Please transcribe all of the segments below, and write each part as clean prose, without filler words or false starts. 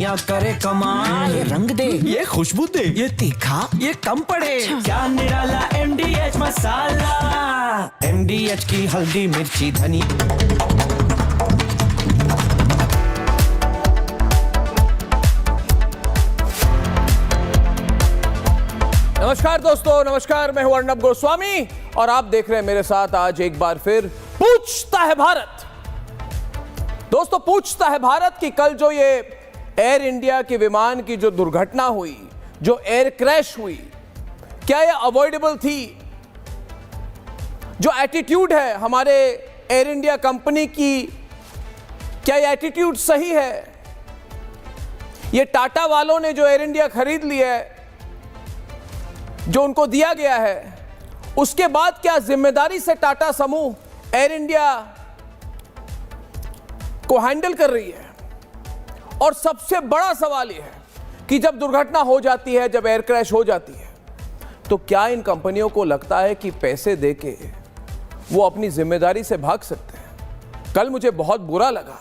या करे कमाल, ये रंग दे, ये खुशबू दे, ये तीखा, ये कम पड़े। क्या निराला MDH मसाला, MDH की हल्दी मिर्ची धनी। नमस्कार दोस्तों, नमस्कार। मैं हूं अर्नब गोस्वामी और आप देख रहे हैं मेरे साथ आज एक बार फिर पूछता है भारत। दोस्तों, पूछता है भारत कि कल जो ये एयर इंडिया के विमान की जो दुर्घटना हुई, जो एयर क्रैश हुई, क्या ये अवॉइडेबल थी? जो एटीट्यूड है हमारे एयर इंडिया कंपनी की, क्या ये एटीट्यूड सही है? ये टाटा वालों ने जो एयर इंडिया खरीद लिया है, जो उनको दिया गया है, उसके बाद क्या जिम्मेदारी से टाटा समूह एयर इंडिया को हैंडल कर रही है? और सबसे बड़ा सवाल यह है कि जब दुर्घटना हो जाती है, जब एयर क्रैश हो जाती है, तो क्या इन कंपनियों को लगता है कि पैसे देके वो अपनी जिम्मेदारी से भाग सकते हैं? कल मुझे बहुत बुरा लगा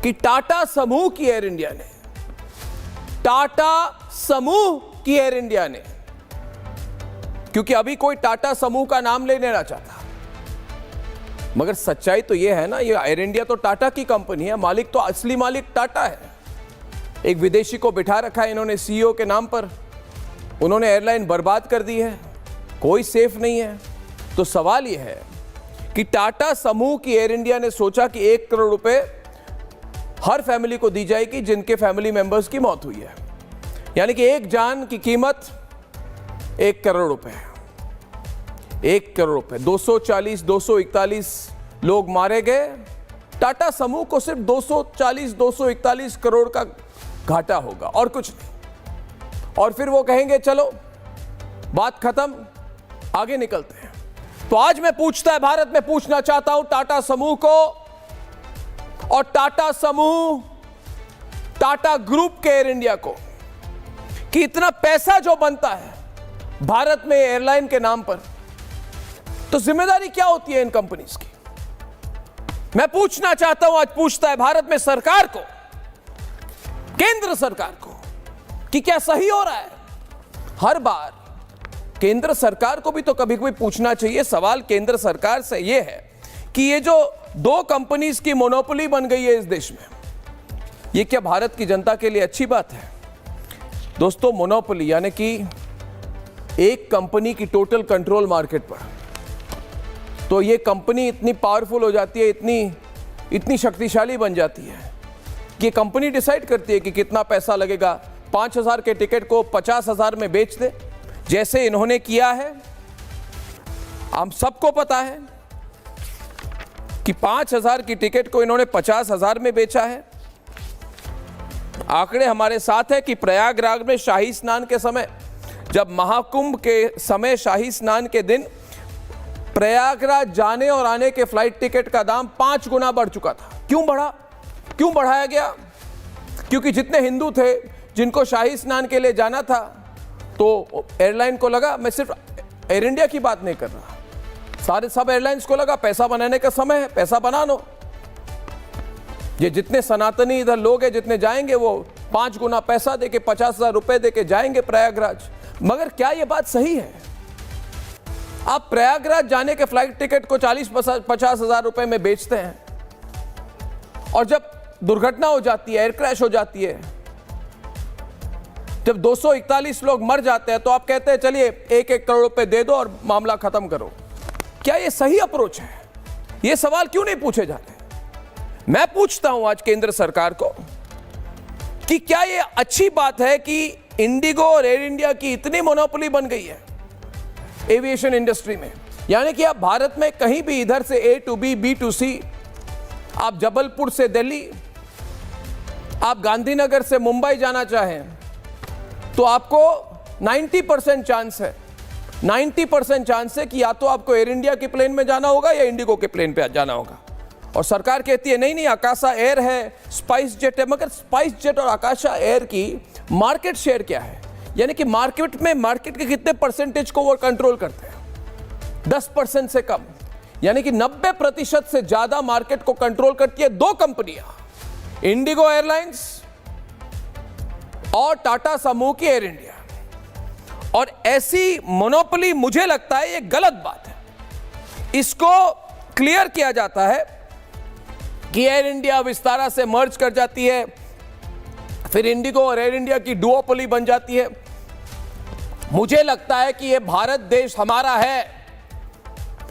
कि टाटा समूह की एयर इंडिया ने, टाटा समूह की एयर इंडिया ने, क्योंकि अभी कोई टाटा समूह का नाम ले लेना चाहता, मगर सच्चाई तो यह है ना, ये एयर इंडिया तो टाटा की कंपनी है, मालिक तो असली मालिक टाटा है। एक विदेशी को बिठा रखा है इन्होंने CEO के नाम पर, उन्होंने एयरलाइन बर्बाद कर दी है, कोई सेफ नहीं है। तो सवाल यह है कि टाटा समूह की एयर इंडिया ने सोचा कि 1 करोड़ रुपए हर फैमिली को दी जाएगी जिनके फैमिली मेंबर्स की मौत हुई है, यानी कि एक जान की कीमत 1 करोड़ रुपए। 1 करोड़ रुपए, 241 लोग मारे गए। टाटा समूह को सिर्फ 241 करोड़ का घाटा होगा और कुछ नहीं। और फिर वो कहेंगे चलो बात खत्म, आगे निकलते हैं। तो आज मैं पूछता है भारत में पूछना चाहता हूं टाटा समूह को और टाटा समूह, टाटा ग्रुप के एयर इंडिया को, कि इतना पैसा जो बनता है भारत में एयरलाइन के नाम पर, तो जिम्मेदारी क्या होती है इन कंपनीज की? मैं पूछना चाहता हूं, आज पूछता है भारत में सरकार को, केंद्र सरकार को, कि क्या सही हो रहा है? हर बार केंद्र सरकार को भी तो कभी कभी पूछना चाहिए। सवाल केंद्र सरकार से यह है कि ये जो 2 कंपनीज की मोनोपोली बन गई है इस देश में, ये क्या भारत की जनता के लिए अच्छी बात है? दोस्तों, मोनोपोली यानी कि एक कंपनी की टोटल कंट्रोल मार्केट पर, तो ये कंपनी इतनी पावरफुल हो जाती है, इतनी शक्तिशाली बन जाती है कि ये कंपनी डिसाइड करती है कि कितना पैसा लगेगा। 5,000 के टिकट को 50,000 में बेच दे, जैसे इन्होंने किया है। हम सबको पता है कि 5,000 की टिकट को इन्होंने 50,000 में बेचा है। आंकड़े हमारे साथ है कि प्रयागराज में शाही स्नान के समय, जब महाकुंभ के समय, शाही स्नान के दिन, प्रयागराज जाने और आने के फ्लाइट टिकट का दाम 5 गुना बढ़ चुका था। क्यों बढ़ा? क्यों बढ़ाया गया? क्योंकि जितने हिंदू थे जिनको शाही स्नान के लिए जाना था, तो एयरलाइन को लगा, मैं सिर्फ एयर इंडिया की बात नहीं कर रहा, सब एयरलाइंस को लगा पैसा बनाने का समय है, पैसा बना लो। ये जितने सनातनी इधर लोग हैं, जितने जाएंगे, वो 5 गुना पैसा देके, 50,000 रुपए देके जाएंगे प्रयागराज। मगर क्या ये बात सही है? आप प्रयागराज जाने के फ्लाइट टिकट को 40-50,000 रुपए में बेचते हैं, और जब दुर्घटना हो जाती है, एयर क्रैश हो जाती है, जब 241 लोग मर जाते हैं, तो आप कहते हैं चलिए 1-1 करोड़ रुपए दे दो और मामला खत्म करो। क्या ये सही अप्रोच है? ये सवाल क्यों नहीं पूछे जाते? मैं पूछता हूं आज केंद्र सरकार को कि क्या ये अच्छी बात है कि इंडिगो और एयर इंडिया की इतनी मोनोपोली बन गई है एविएशन इंडस्ट्री में, यानी कि आप भारत में कहीं भी, इधर से A to B, B to C, आप जबलपुर से दिल्ली, आप गांधीनगर से मुंबई जाना चाहें, तो आपको 90% चांस है, 90% चांस है कि या तो आपको एयर इंडिया के प्लेन में जाना होगा या इंडिगो के प्लेन पे जाना होगा। और सरकार कहती है नहीं नहीं, आकाशा एयर है, स्पाइस जेट है। मगर स्पाइस जेट और आकाशा एयर की मार्केट शेयर क्या है? यानी कि मार्केट के कितने परसेंटेज को वो कंट्रोल करते हैं? 10% से कम। यानी कि 90% से ज्यादा मार्केट को कंट्रोल करती है दो कंपनियां, इंडिगो एयरलाइंस और टाटा समूह की एयर इंडिया। और ऐसी मोनोपोली मुझे लगता है ये गलत बात है। इसको क्लियर किया जाता है कि एयर इंडिया विस्तारा से मर्ज कर जाती है, फिर इंडिगो और एयर इंडिया की डुओपोली बन जाती है। मुझे लगता है कि ये भारत देश हमारा है,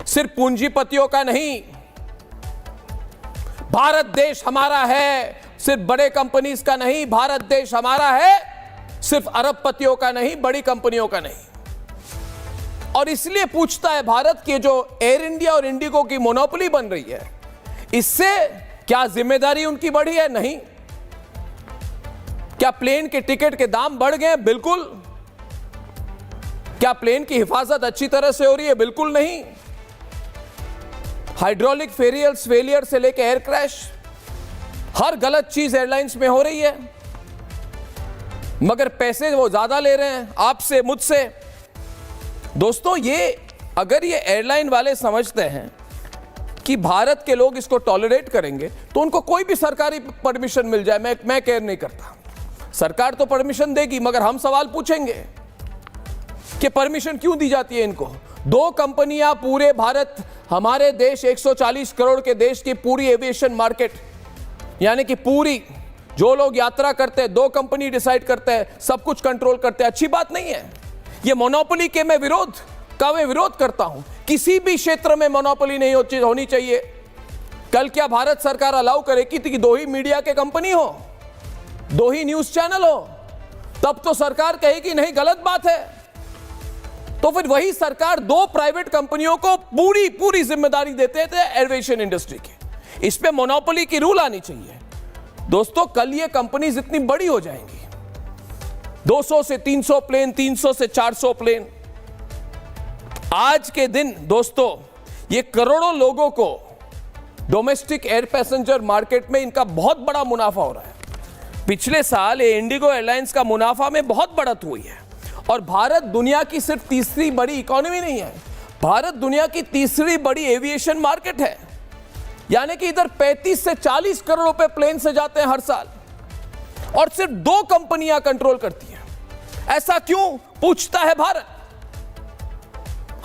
सिर्फ पूंजीपतियों का नहीं। भारत देश हमारा है, सिर्फ बड़े कंपनीज का नहीं। भारत देश हमारा है, सिर्फ अरबपतियों का नहीं, बड़ी कंपनियों का नहीं। और इसलिए पूछता है भारत की जो एयर इंडिया और इंडिगो की मोनोपोली बन रही है, इससे क्या जिम्मेदारी उनकी बढ़ी है? नहीं। क्या प्लेन के टिकट के दाम बढ़ गए? बिल्कुल। क्या प्लेन की हिफाजत अच्छी तरह से हो रही है? बिल्कुल नहीं। हाइड्रोलिक फेलियर से लेकर एयर क्रैश, हर गलत चीज एयरलाइंस में हो रही है, मगर पैसे वो ज्यादा ले रहे हैं आपसे, मुझसे। दोस्तों, अगर ये एयरलाइन वाले समझते हैं कि भारत के लोग इसको टॉलरेट करेंगे तो उनको कोई भी सरकारी परमिशन मिल जाए, मैं केयर नहीं करता। सरकार तो परमिशन देगी, मगर हम सवाल पूछेंगे कि परमिशन क्यों दी जाती है इनको। दो कंपनियां पूरे भारत, हमारे देश 140 करोड़ के देश की पूरी एविएशन मार्केट, यानी कि पूरी जो लोग यात्रा करते हैं, दो कंपनी डिसाइड करते हैं, सब कुछ कंट्रोल करते हैं। अच्छी बात नहीं है ये मोनोपोली के। मैं विरोध करता हूं। किसी भी क्षेत्र में मोनोपोली नहीं होनी चाहिए। कल क्या भारत सरकार अलाउ करेगी कि दो ही मीडिया के कंपनी हो, दो ही न्यूज चैनल हो? तब तो सरकार कहेगी नहीं, गलत बात है। तो फिर वही सरकार दो प्राइवेट कंपनियों को पूरी जिम्मेदारी देते थे एविएशन इंडस्ट्री की। इस पे मोनोपोली की रूल आनी चाहिए। दोस्तों, कल ये कंपनीज इतनी बड़ी हो जाएंगी, 200 से 300 प्लेन, 300 से 400 प्लेन। आज के दिन दोस्तों, ये करोड़ों लोगों को डोमेस्टिक एयर पैसेंजर मार्केट में इनका बहुत बड़ा मुनाफा हो रहा है। पिछले साल ये इंडिगो एयरलाइंस का मुनाफा में बहुत बढ़त हुई है। और भारत दुनिया की सिर्फ तीसरी बड़ी इकोनॉमी नहीं है, भारत दुनिया की तीसरी बड़ी एविएशन मार्केट है। यानी कि इधर 35 से 40 करोड़ रुपए प्लेन से जाते हैं हर साल, और सिर्फ दो कंपनियां कंट्रोल करती हैं। ऐसा क्यों, पूछता है भारत।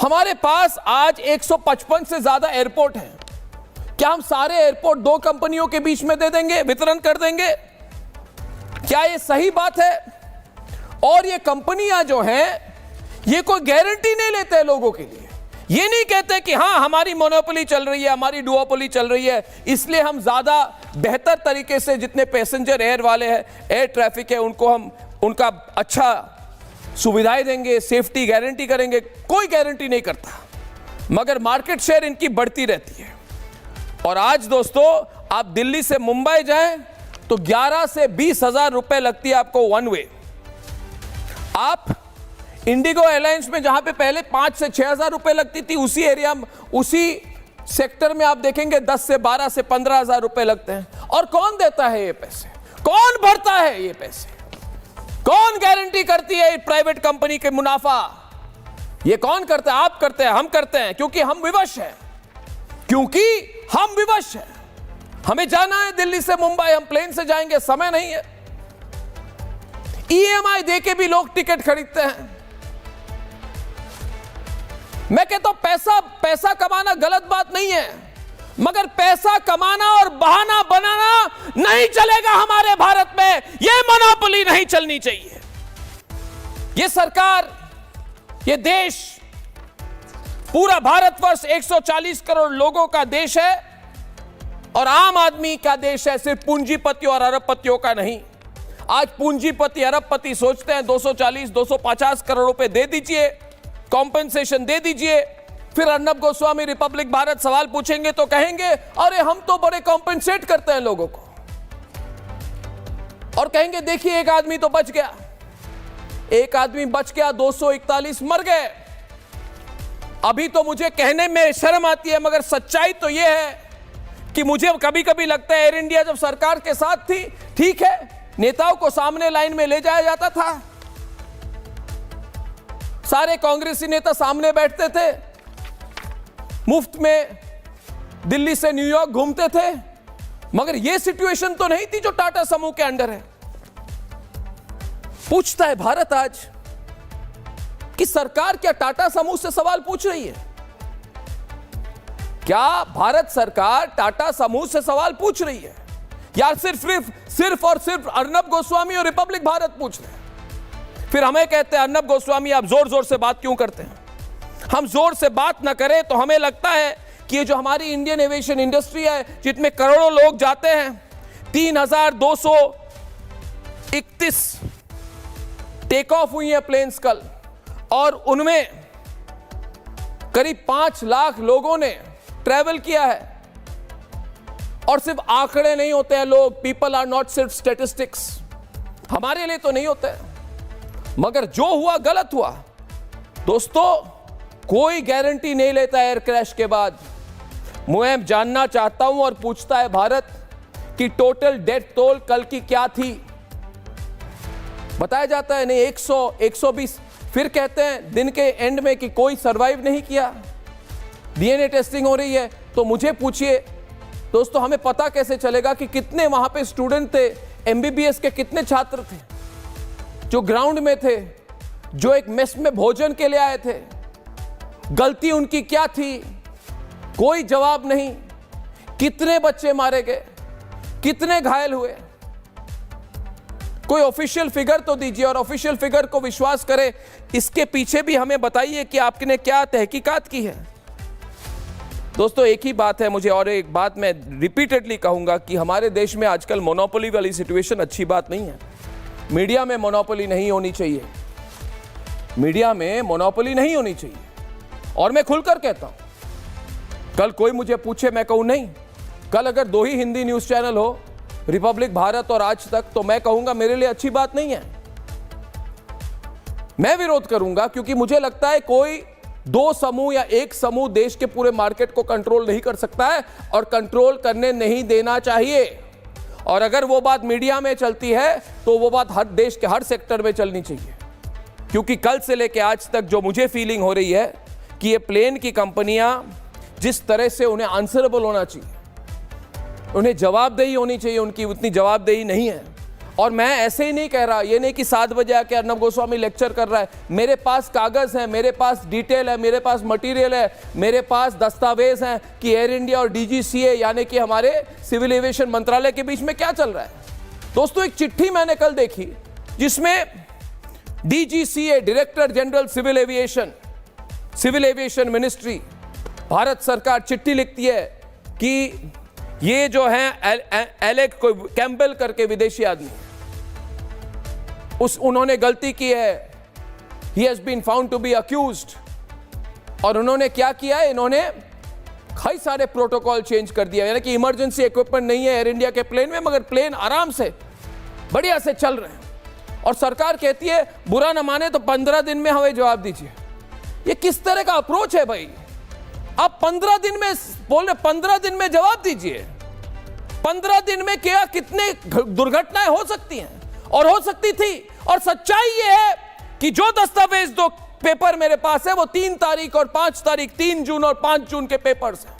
हमारे पास आज 155 से ज्यादा एयरपोर्ट हैं। क्या हम सारे एयरपोर्ट दो कंपनियों के बीच में दे देंगे, वितरण कर देंगे? क्या यह सही बात है? और ये कंपनियां जो हैं, ये कोई गारंटी नहीं लेते हैं लोगों के लिए। ये नहीं कहते कि हाँ, हमारी मोनोपोली चल रही है, हमारी डुओपोली चल रही है, इसलिए हम ज्यादा बेहतर तरीके से जितने पैसेंजर एयर वाले हैं, एयर ट्रैफिक है, उनको हम उनका अच्छा सुविधाएं देंगे, सेफ्टी गारंटी करेंगे। कोई गारंटी नहीं करता, मगर मार्केट शेयर इनकी बढ़ती रहती है। और आज दोस्तों, आप दिल्ली से मुंबई जाएं तो 11 से 20 हजार रुपए लगती है आपको वन वे। आप इंडिगो एयरलाइंस में जहां पे पहले 5 से 6 हजार रुपए लगती थी, उसी एरिया में, उसी सेक्टर में आप देखेंगे 10 से 12 से 15 हजार रुपए लगते हैं। और कौन देता है ये पैसे? कौन भरता है ये पैसे? कौन गारंटी करती है प्राइवेट कंपनी के मुनाफा? ये कौन करता है? आप करते हैं, हम करते हैं, क्योंकि हम विवश हैं। हमें जाना है दिल्ली से मुंबई, हम प्लेन से जाएंगे, समय नहीं है। EMI देके भी लोग टिकट खरीदते हैं। मैं कहता हूं पैसा कमाना गलत बात नहीं है, मगर पैसा कमाना और बहाना बनाना नहीं चलेगा हमारे भारत में। यह मोनोपोली नहीं चलनी चाहिए। यह सरकार, यह देश, पूरा भारतवर्ष 140 करोड़ लोगों का देश है और आम आदमी का देश है, सिर्फ पूंजीपतियों और अरबपतियों का नहीं। आज पूंजीपति अरबपति सोचते हैं 240-250 करोड़ रुपए दे दीजिए, कॉम्पेंसेशन दे दीजिए। फिर अर्नब गोस्वामी रिपब्लिक भारत सवाल पूछेंगे तो कहेंगे अरे हम तो बड़े कॉम्पेंसेट करते हैं लोगों को, और कहेंगे देखिए एक आदमी तो बच गया, एक आदमी बच गया, 241 मर गए। अभी तो मुझे कहने में शर्म आती है, मगर सच्चाई तो यह है कि मुझे कभी कभी लगता है एयर इंडिया जब सरकार के साथ थी, ठीक है, नेताओं को सामने लाइन में ले जाया जाता था, सारे कांग्रेसी नेता सामने बैठते थे, मुफ्त में दिल्ली से न्यूयॉर्क घूमते थे, मगर यह सिचुएशन तो नहीं थी जो टाटा समूह के अंडर है। पूछता है भारत आज कि सरकार क्या टाटा समूह से सवाल पूछ रही है? क्या भारत सरकार टाटा समूह से सवाल पूछ रही है या सिर्फ और सिर्फ अर्नब गोस्वामी और रिपब्लिक भारत पूछ रहे हैं? फिर हमें कहते हैं अर्नब गोस्वामी आप जोर जोर से बात क्यों करते हैं? हम जोर से बात ना करें तो हमें लगता है कि ये जो हमारी इंडियन एविएशन इंडस्ट्री है जिसमें करोड़ों लोग जाते हैं, 3231 टेक ऑफ हुई है प्लेन्स कल, और उनमें करीब 5 लाख लोगों ने ट्रैवल किया है। और सिर्फ आंकड़े नहीं होते हैं लोग, पीपल आर नॉट सिर्फ स्टैटिस्टिक्स, हमारे लिए तो नहीं होते हैं, मगर जो हुआ गलत हुआ। दोस्तों, कोई गारंटी नहीं लेता एयर क्रैश के बाद। मैं जानना चाहता हूं और पूछता है भारत कि टोटल डेथ टोल कल की क्या थी? बताया जाता है नहीं 100 120, फिर कहते हैं दिन के एंड में कि कोई सरवाइव नहीं किया। डीएनए टेस्टिंग हो रही है, तो मुझे पूछिए दोस्तों, हमें पता कैसे चलेगा कि कितने वहां पे स्टूडेंट थे, एमबीबीएस के कितने छात्र थे जो ग्राउंड में थे, जो एक मेस में भोजन के लिए आए थे? गलती उनकी क्या थी? कोई जवाब नहीं। कितने बच्चे मारे गए, कितने घायल हुए? कोई ऑफिशियल फिगर तो दीजिए, और ऑफिशियल फिगर को विश्वास करें, इसके पीछे भी हमें बताइए कि आपने क्या तहकीकात की है। दोस्तों, एक ही बात है मुझे, और एक बात मैं रिपीटेडली कहूंगा कि हमारे देश में आजकल मोनोपोली वाली सिचुएशन अच्छी बात नहीं है। मीडिया में मोनोपोली नहीं होनी चाहिए, मीडिया में मोनोपोली नहीं होनी चाहिए। और मैं खुलकर कहता हूं, कल कोई मुझे पूछे मैं कहूं नहीं। कल अगर 2 ही हिंदी न्यूज चैनल हो, रिपब्लिक भारत और आज तक, तो मैं कहूंगा मेरे लिए अच्छी बात नहीं है। मैं विरोध करूंगा, क्योंकि मुझे लगता है कोई 2 समूह या 1 समूह देश के पूरे मार्केट को कंट्रोल नहीं कर सकता है, और कंट्रोल करने नहीं देना चाहिए। और अगर वो बात मीडिया में चलती है तो वो बात हर देश के हर सेक्टर में चलनी चाहिए। क्योंकि कल से लेकर आज तक जो मुझे फीलिंग हो रही है कि ये प्लेन की कंपनियां जिस तरह से उन्हें आंसरेबल होना चाहिए, उन्हें जवाबदेही होनी चाहिए, उनकी उतनी जवाबदेही नहीं है। और मैं ऐसे ही नहीं कह रहा, ये नहीं कि 7 बजे आके अर्नब गोस्वामी लेक्चर कर रहा है। मेरे पास कागज है, मेरे पास डिटेल है, मेरे पास मटेरियल है, मेरे पास दस्तावेज हैं कि एयर इंडिया और डीजीसीए यानी कि हमारे सिविल एविएशन मंत्रालय के बीच में क्या चल रहा है। दोस्तों, एक चिट्ठी मैंने कल देखी जिसमें DGCA, director general civil aviation ministry, Bharat सरकार चिट्ठी लिखती है कि ये जो है एलेक कैम्पबेल करके विदेशी आदमी, उन्होंने गलती की है। He has been found to be accused. और उन्होंने क्या किया है? इन्होंने कई सारे प्रोटोकॉल चेंज कर दिया, यानी कि इमरजेंसी इक्विपमेंट नहीं है एयर इंडिया के प्लेन में, मगर प्लेन आराम से बढ़िया से चल रहे हैं। और सरकार कहती है बुरा न माने तो 15 दिन में हमें जवाब दीजिए। ये किस तरह का अप्रोच है भाई? आप 15 दिन में बोल रहे, 15 दिन में जवाब दीजिए। 15 दिन में क्या कितने दुर्घटनाएं हो सकती हैं, और हो सकती थी। और सच्चाई ये है कि जो दस्तावेज 2 पेपर मेरे पास है वो 3 तारीख और 5 तारीख, 3 जून और 5 जून के पेपर्स हैं।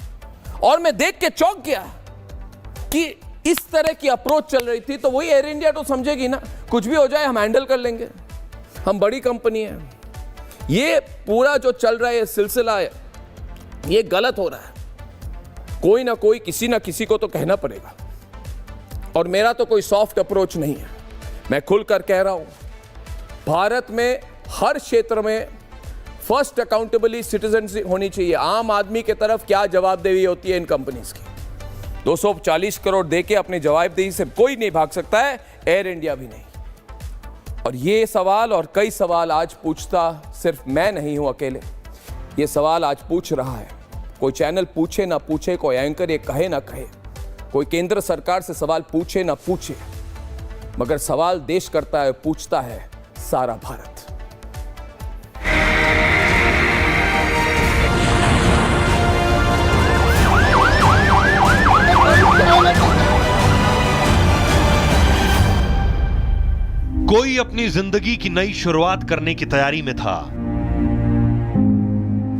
और मैं देख के चौंक गया कि इस तरह की अप्रोच चल रही थी। तो वही एयर इंडिया तो समझेगी ना, कुछ भी हो जाए हम हैंडल कर लेंगे, हम बड़ी कंपनी है। ये पूरा जो चल रहा है सिलसिला है, ये गलत हो रहा है। कोई ना कोई, किसी ना किसी को तो कहना पड़ेगा। और मेरा तो कोई सॉफ्ट अप्रोच नहीं है, मैं खुलकर कह रहा हूं, भारत में हर क्षेत्र में फर्स्ट अकाउंटेबली सिटीजन होनी चाहिए। आम आदमी के तरफ क्या जवाबदेही होती है इन कंपनीज की? 240 करोड़ देके अपनी जवाबदेही से कोई नहीं भाग सकता है, एयर इंडिया भी नहीं। और ये सवाल और कई सवाल आज पूछता सिर्फ मैं नहीं हूं अकेले, ये सवाल आज पूछ रहा है। कोई चैनल पूछे ना पूछे, कोई एंकर ये कहे ना कहे, कोई केंद्र सरकार से सवाल पूछे ना पूछे, मगर सवाल देश करता है, पूछता है सारा भारत। कोई अपनी जिंदगी की नई शुरुआत करने की तैयारी में था,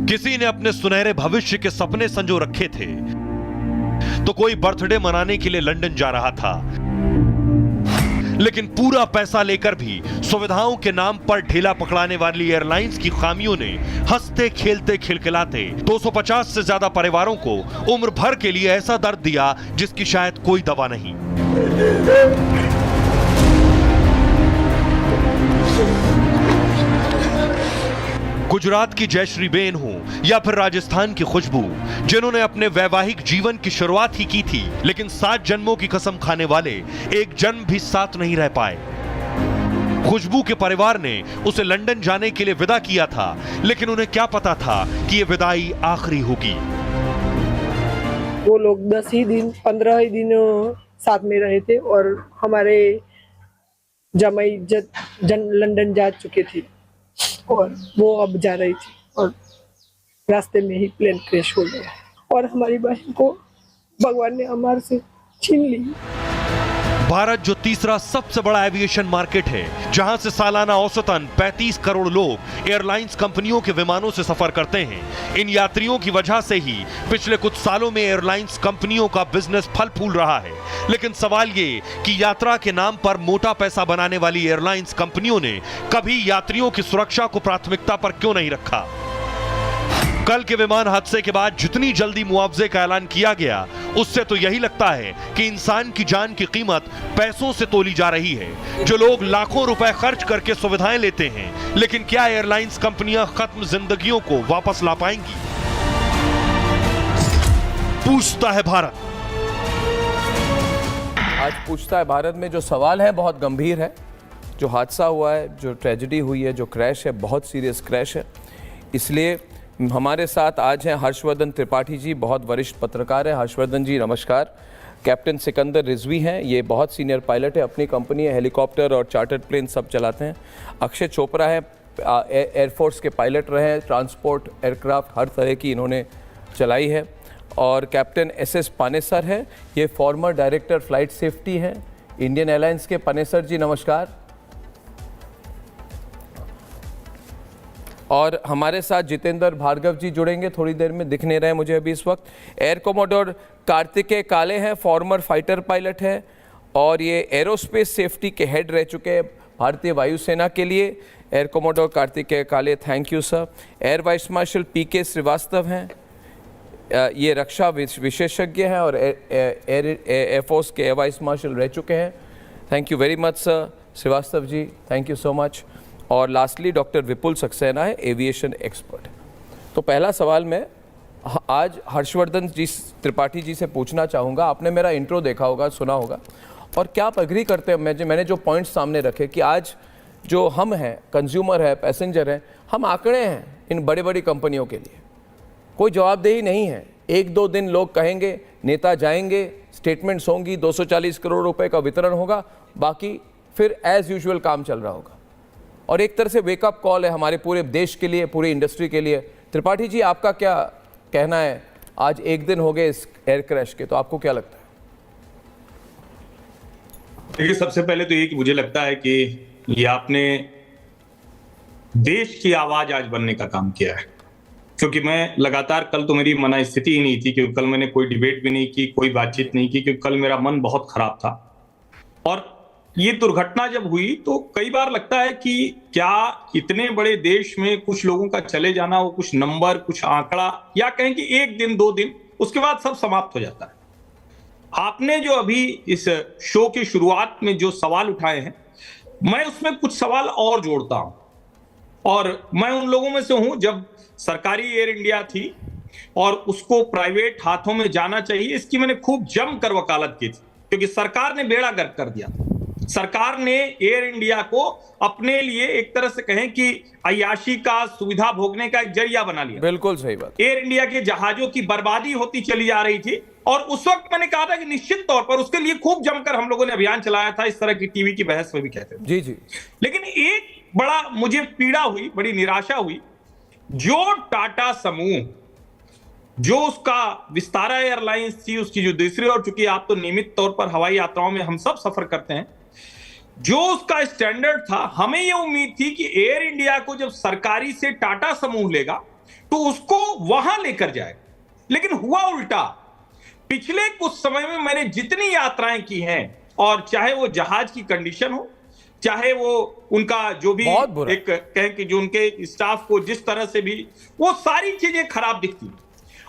किसी ने अपने सुनहरे भविष्य के सपने संजो रखे थे, तो कोई बर्थडे मनाने के लिए लंदन जा रहा था, लेकिन पूरा पैसा लेकर भी सुविधाओं के नाम पर ढीला पकड़ाने वाली एयरलाइंस की खामियों ने हंसते खेलते खिलखिलाते 250 से ज्यादा परिवारों को उम्र भर के लिए ऐसा दर्द दिया जिसकी शायद कोई दवा नहीं। गुजरात की जयश्री बेन हो या फिर राजस्थान की खुशबू, जिन्होंने अपने वैवाहिक जीवन की शुरुआत ही की थी, लेकिन 7 जन्मों की कसम खाने वाले एक जन्म भी साथ नहीं रह पाए। खुशबू के परिवार ने उसे लंदन जाने के लिए विदा किया था, लेकिन उन्हें क्या पता था कि यह विदाई आखिरी होगी। वो लोग 10 ही दिन 15 ही दिन साथ में रहे थे और हमारे जमाई लंदन जा चुके थे और वो अब जा रही थी और रास्ते में ही प्लेन क्रैश हो गया और हमारी बहन को भगवान ने हमारे से छीन ली। भारत जो तीसरा सबसे बड़ा एविएशन मार्केट है, जहां से सालाना औसतन 35 करोड़ लोग एयरलाइंस कंपनियों के विमानों से सफर करते हैं, इन यात्रियों की वजह से ही पिछले कुछ सालों में एयरलाइंस कंपनियों का बिजनेस फल फूल रहा है। लेकिन सवाल ये कि यात्रा के नाम पर मोटा पैसा बनाने वाली एयरलाइंस कंपनियों ने कभी यात्रियों की सुरक्षा को प्राथमिकता पर क्यों नहीं रखा? कल के विमान हादसे के बाद जितनी जल्दी मुआवजे का ऐलान किया गया, उससे तो यही लगता है कि इंसान की जान की कीमत पैसों से तोली जा रही है। जो लोग लाखों रुपए खर्च करके सुविधाएं लेते हैं, लेकिन क्या एयरलाइंस कंपनियां खत्म जिंदगियों को वापस ला पाएंगी? पूछता है भारत। आज पूछता है भारत में जो सवाल है बहुत गंभीर है। जो हादसा हुआ है, जो ट्रेजेडी हुई है, जो क्रैश है, बहुत सीरियस क्रैश है। इसलिए हमारे साथ आज हैं हर्षवर्धन त्रिपाठी जी, बहुत वरिष्ठ पत्रकार हैं। हर्षवर्धन जी नमस्कार। कैप्टन सिकंदर रिजवी हैं, ये बहुत सीनियर पायलट है, अपनी कंपनी है, हेलीकॉप्टर और चार्टर्ड प्लेन सब चलाते हैं। अक्षय चोपड़ा है, एयरफोर्स के पायलट रहे हैं, ट्रांसपोर्ट एयरक्राफ्ट हर तरह की इन्होंने चलाई है। और कैप्टन एस पानेसर है, ये फॉर्मर डायरेक्टर फ्लाइट सेफ्टी हैं इंडियन एयरलाइंस के। पानेसर जी नमस्कार। और हमारे साथ जितेंद्र भार्गव जी जुड़ेंगे थोड़ी देर में, दिख नहीं रहे मुझे अभी इस वक्त। एयर कोमोडोर कार्तिकेय काले हैं, फॉर्मर फाइटर पायलट है और ये एरोस्पेस सेफ्टी के हेड रह चुके हैं भारतीय वायुसेना के लिए। Air commodore Kartikeya Kale, thank you sir. Air vice marshal PK Srivastava हैं, ये रक्षा विशेषज्ञ हैं और एयरफोर्स के एयर वाइस मार्शल रह चुके हैं। Thank you very much sir Srivastava ji, thank you so much. और लास्टली डॉक्टर विपुल सक्सेना है, एविएशन एक्सपर्ट। तो पहला सवाल मैं आज हर्षवर्धन जी त्रिपाठी जी से पूछना चाहूँगा। आपने मेरा इंट्रो देखा होगा, सुना होगा, और क्या आप एग्री करते हैं मैंने जो पॉइंट्स सामने रखे कि आज जो हम हैं, कंज्यूमर है, पैसेंजर हैं, हम आंकड़े हैं इन बड़ी बड़ी कंपनियों के लिए। कोई जवाबदेही नहीं है। 1-2 दिन लोग कहेंगे, नेता जाएंगे, स्टेटमेंट्स होंगी, 240 करोड़ रुपए का वितरण होगा, बाकी फिर एज यूजुअल काम चल रहा होगा। और एक तरह से वेकअप कॉल है हमारे पूरे देश के लिए, पूरी इंडस्ट्री के लिए। त्रिपाठी जी आपका क्या कहना है? आज 1 दिन हो गए इस एयर क्रैश के, तो आपको क्या लगता है? देखिए, सबसे पहले तो ये कि मुझे लगता है कि ये आपने देश की आवाज आज बनने का काम किया है, क्योंकि मैं लगातार, कल तो मेरी मना स्थिति ही नहीं थी, क्योंकि कल मैंने कोई डिबेट भी नहीं की, कोई बातचीत नहीं की, क्योंकि कल मेरा मन बहुत खराब था। और ये दुर्घटना जब हुई तो कई बार लगता है कि क्या इतने बड़े देश में कुछ लोगों का चले जाना, वो कुछ नंबर, कुछ आंकड़ा, या कहें कि 1 दिन 2 दिन, उसके बाद सब समाप्त हो जाता है। आपने जो अभी इस शो की शुरुआत में जो सवाल उठाए हैं, मैं उसमें कुछ सवाल और जोड़ता हूं। और मैं उन लोगों में से हूं, जब सरकारी एयर इंडिया थी और उसको प्राइवेट हाथों में जाना चाहिए, इसकी मैंने खूब जमकर वकालत की थी, क्योंकि सरकार ने बेड़ा गर्क कर दिया। सरकार ने एयर इंडिया को अपने लिए एक तरह से कहें कि अय्याशी का, सुविधा भोगने का एक जरिया बना लिया। बिल्कुल सही बात। एयर इंडिया के जहाजों की बर्बादी होती चली जा रही थी और उस वक्त मैंने कहा था कि निश्चित तौर पर उसके लिए खूब जमकर हम लोगों ने अभियान चलाया था, इस तरह की टीवी की बहस में भी कहते थे। जी जी। लेकिन एक बड़ा मुझे पीड़ा हुई, बड़ी निराशा हुई, जो टाटा समूह, जो उसका विस्तारा एयरलाइंस थी, उसकी जो दूसरी, और चूंकि आप तो नियमित तौर पर हवाई यात्राओं में हम सब सफर करते हैं, जो उसका स्टैंडर्ड था, हमें यह उम्मीद थी कि एयर इंडिया को जब सरकारी से टाटा समूह लेगा तो उसको वहां लेकर जाएगा। लेकिन हुआ उल्टा। पिछले कुछ समय में मैंने जितनी यात्राएं की हैं, और चाहे वो जहाज की कंडीशन हो, चाहे वो उनका जो भी बहुत बुरा। एक कहें कि जो उनके स्टाफ को जिस तरह से भी वो सारी चीजें खराब दिखती।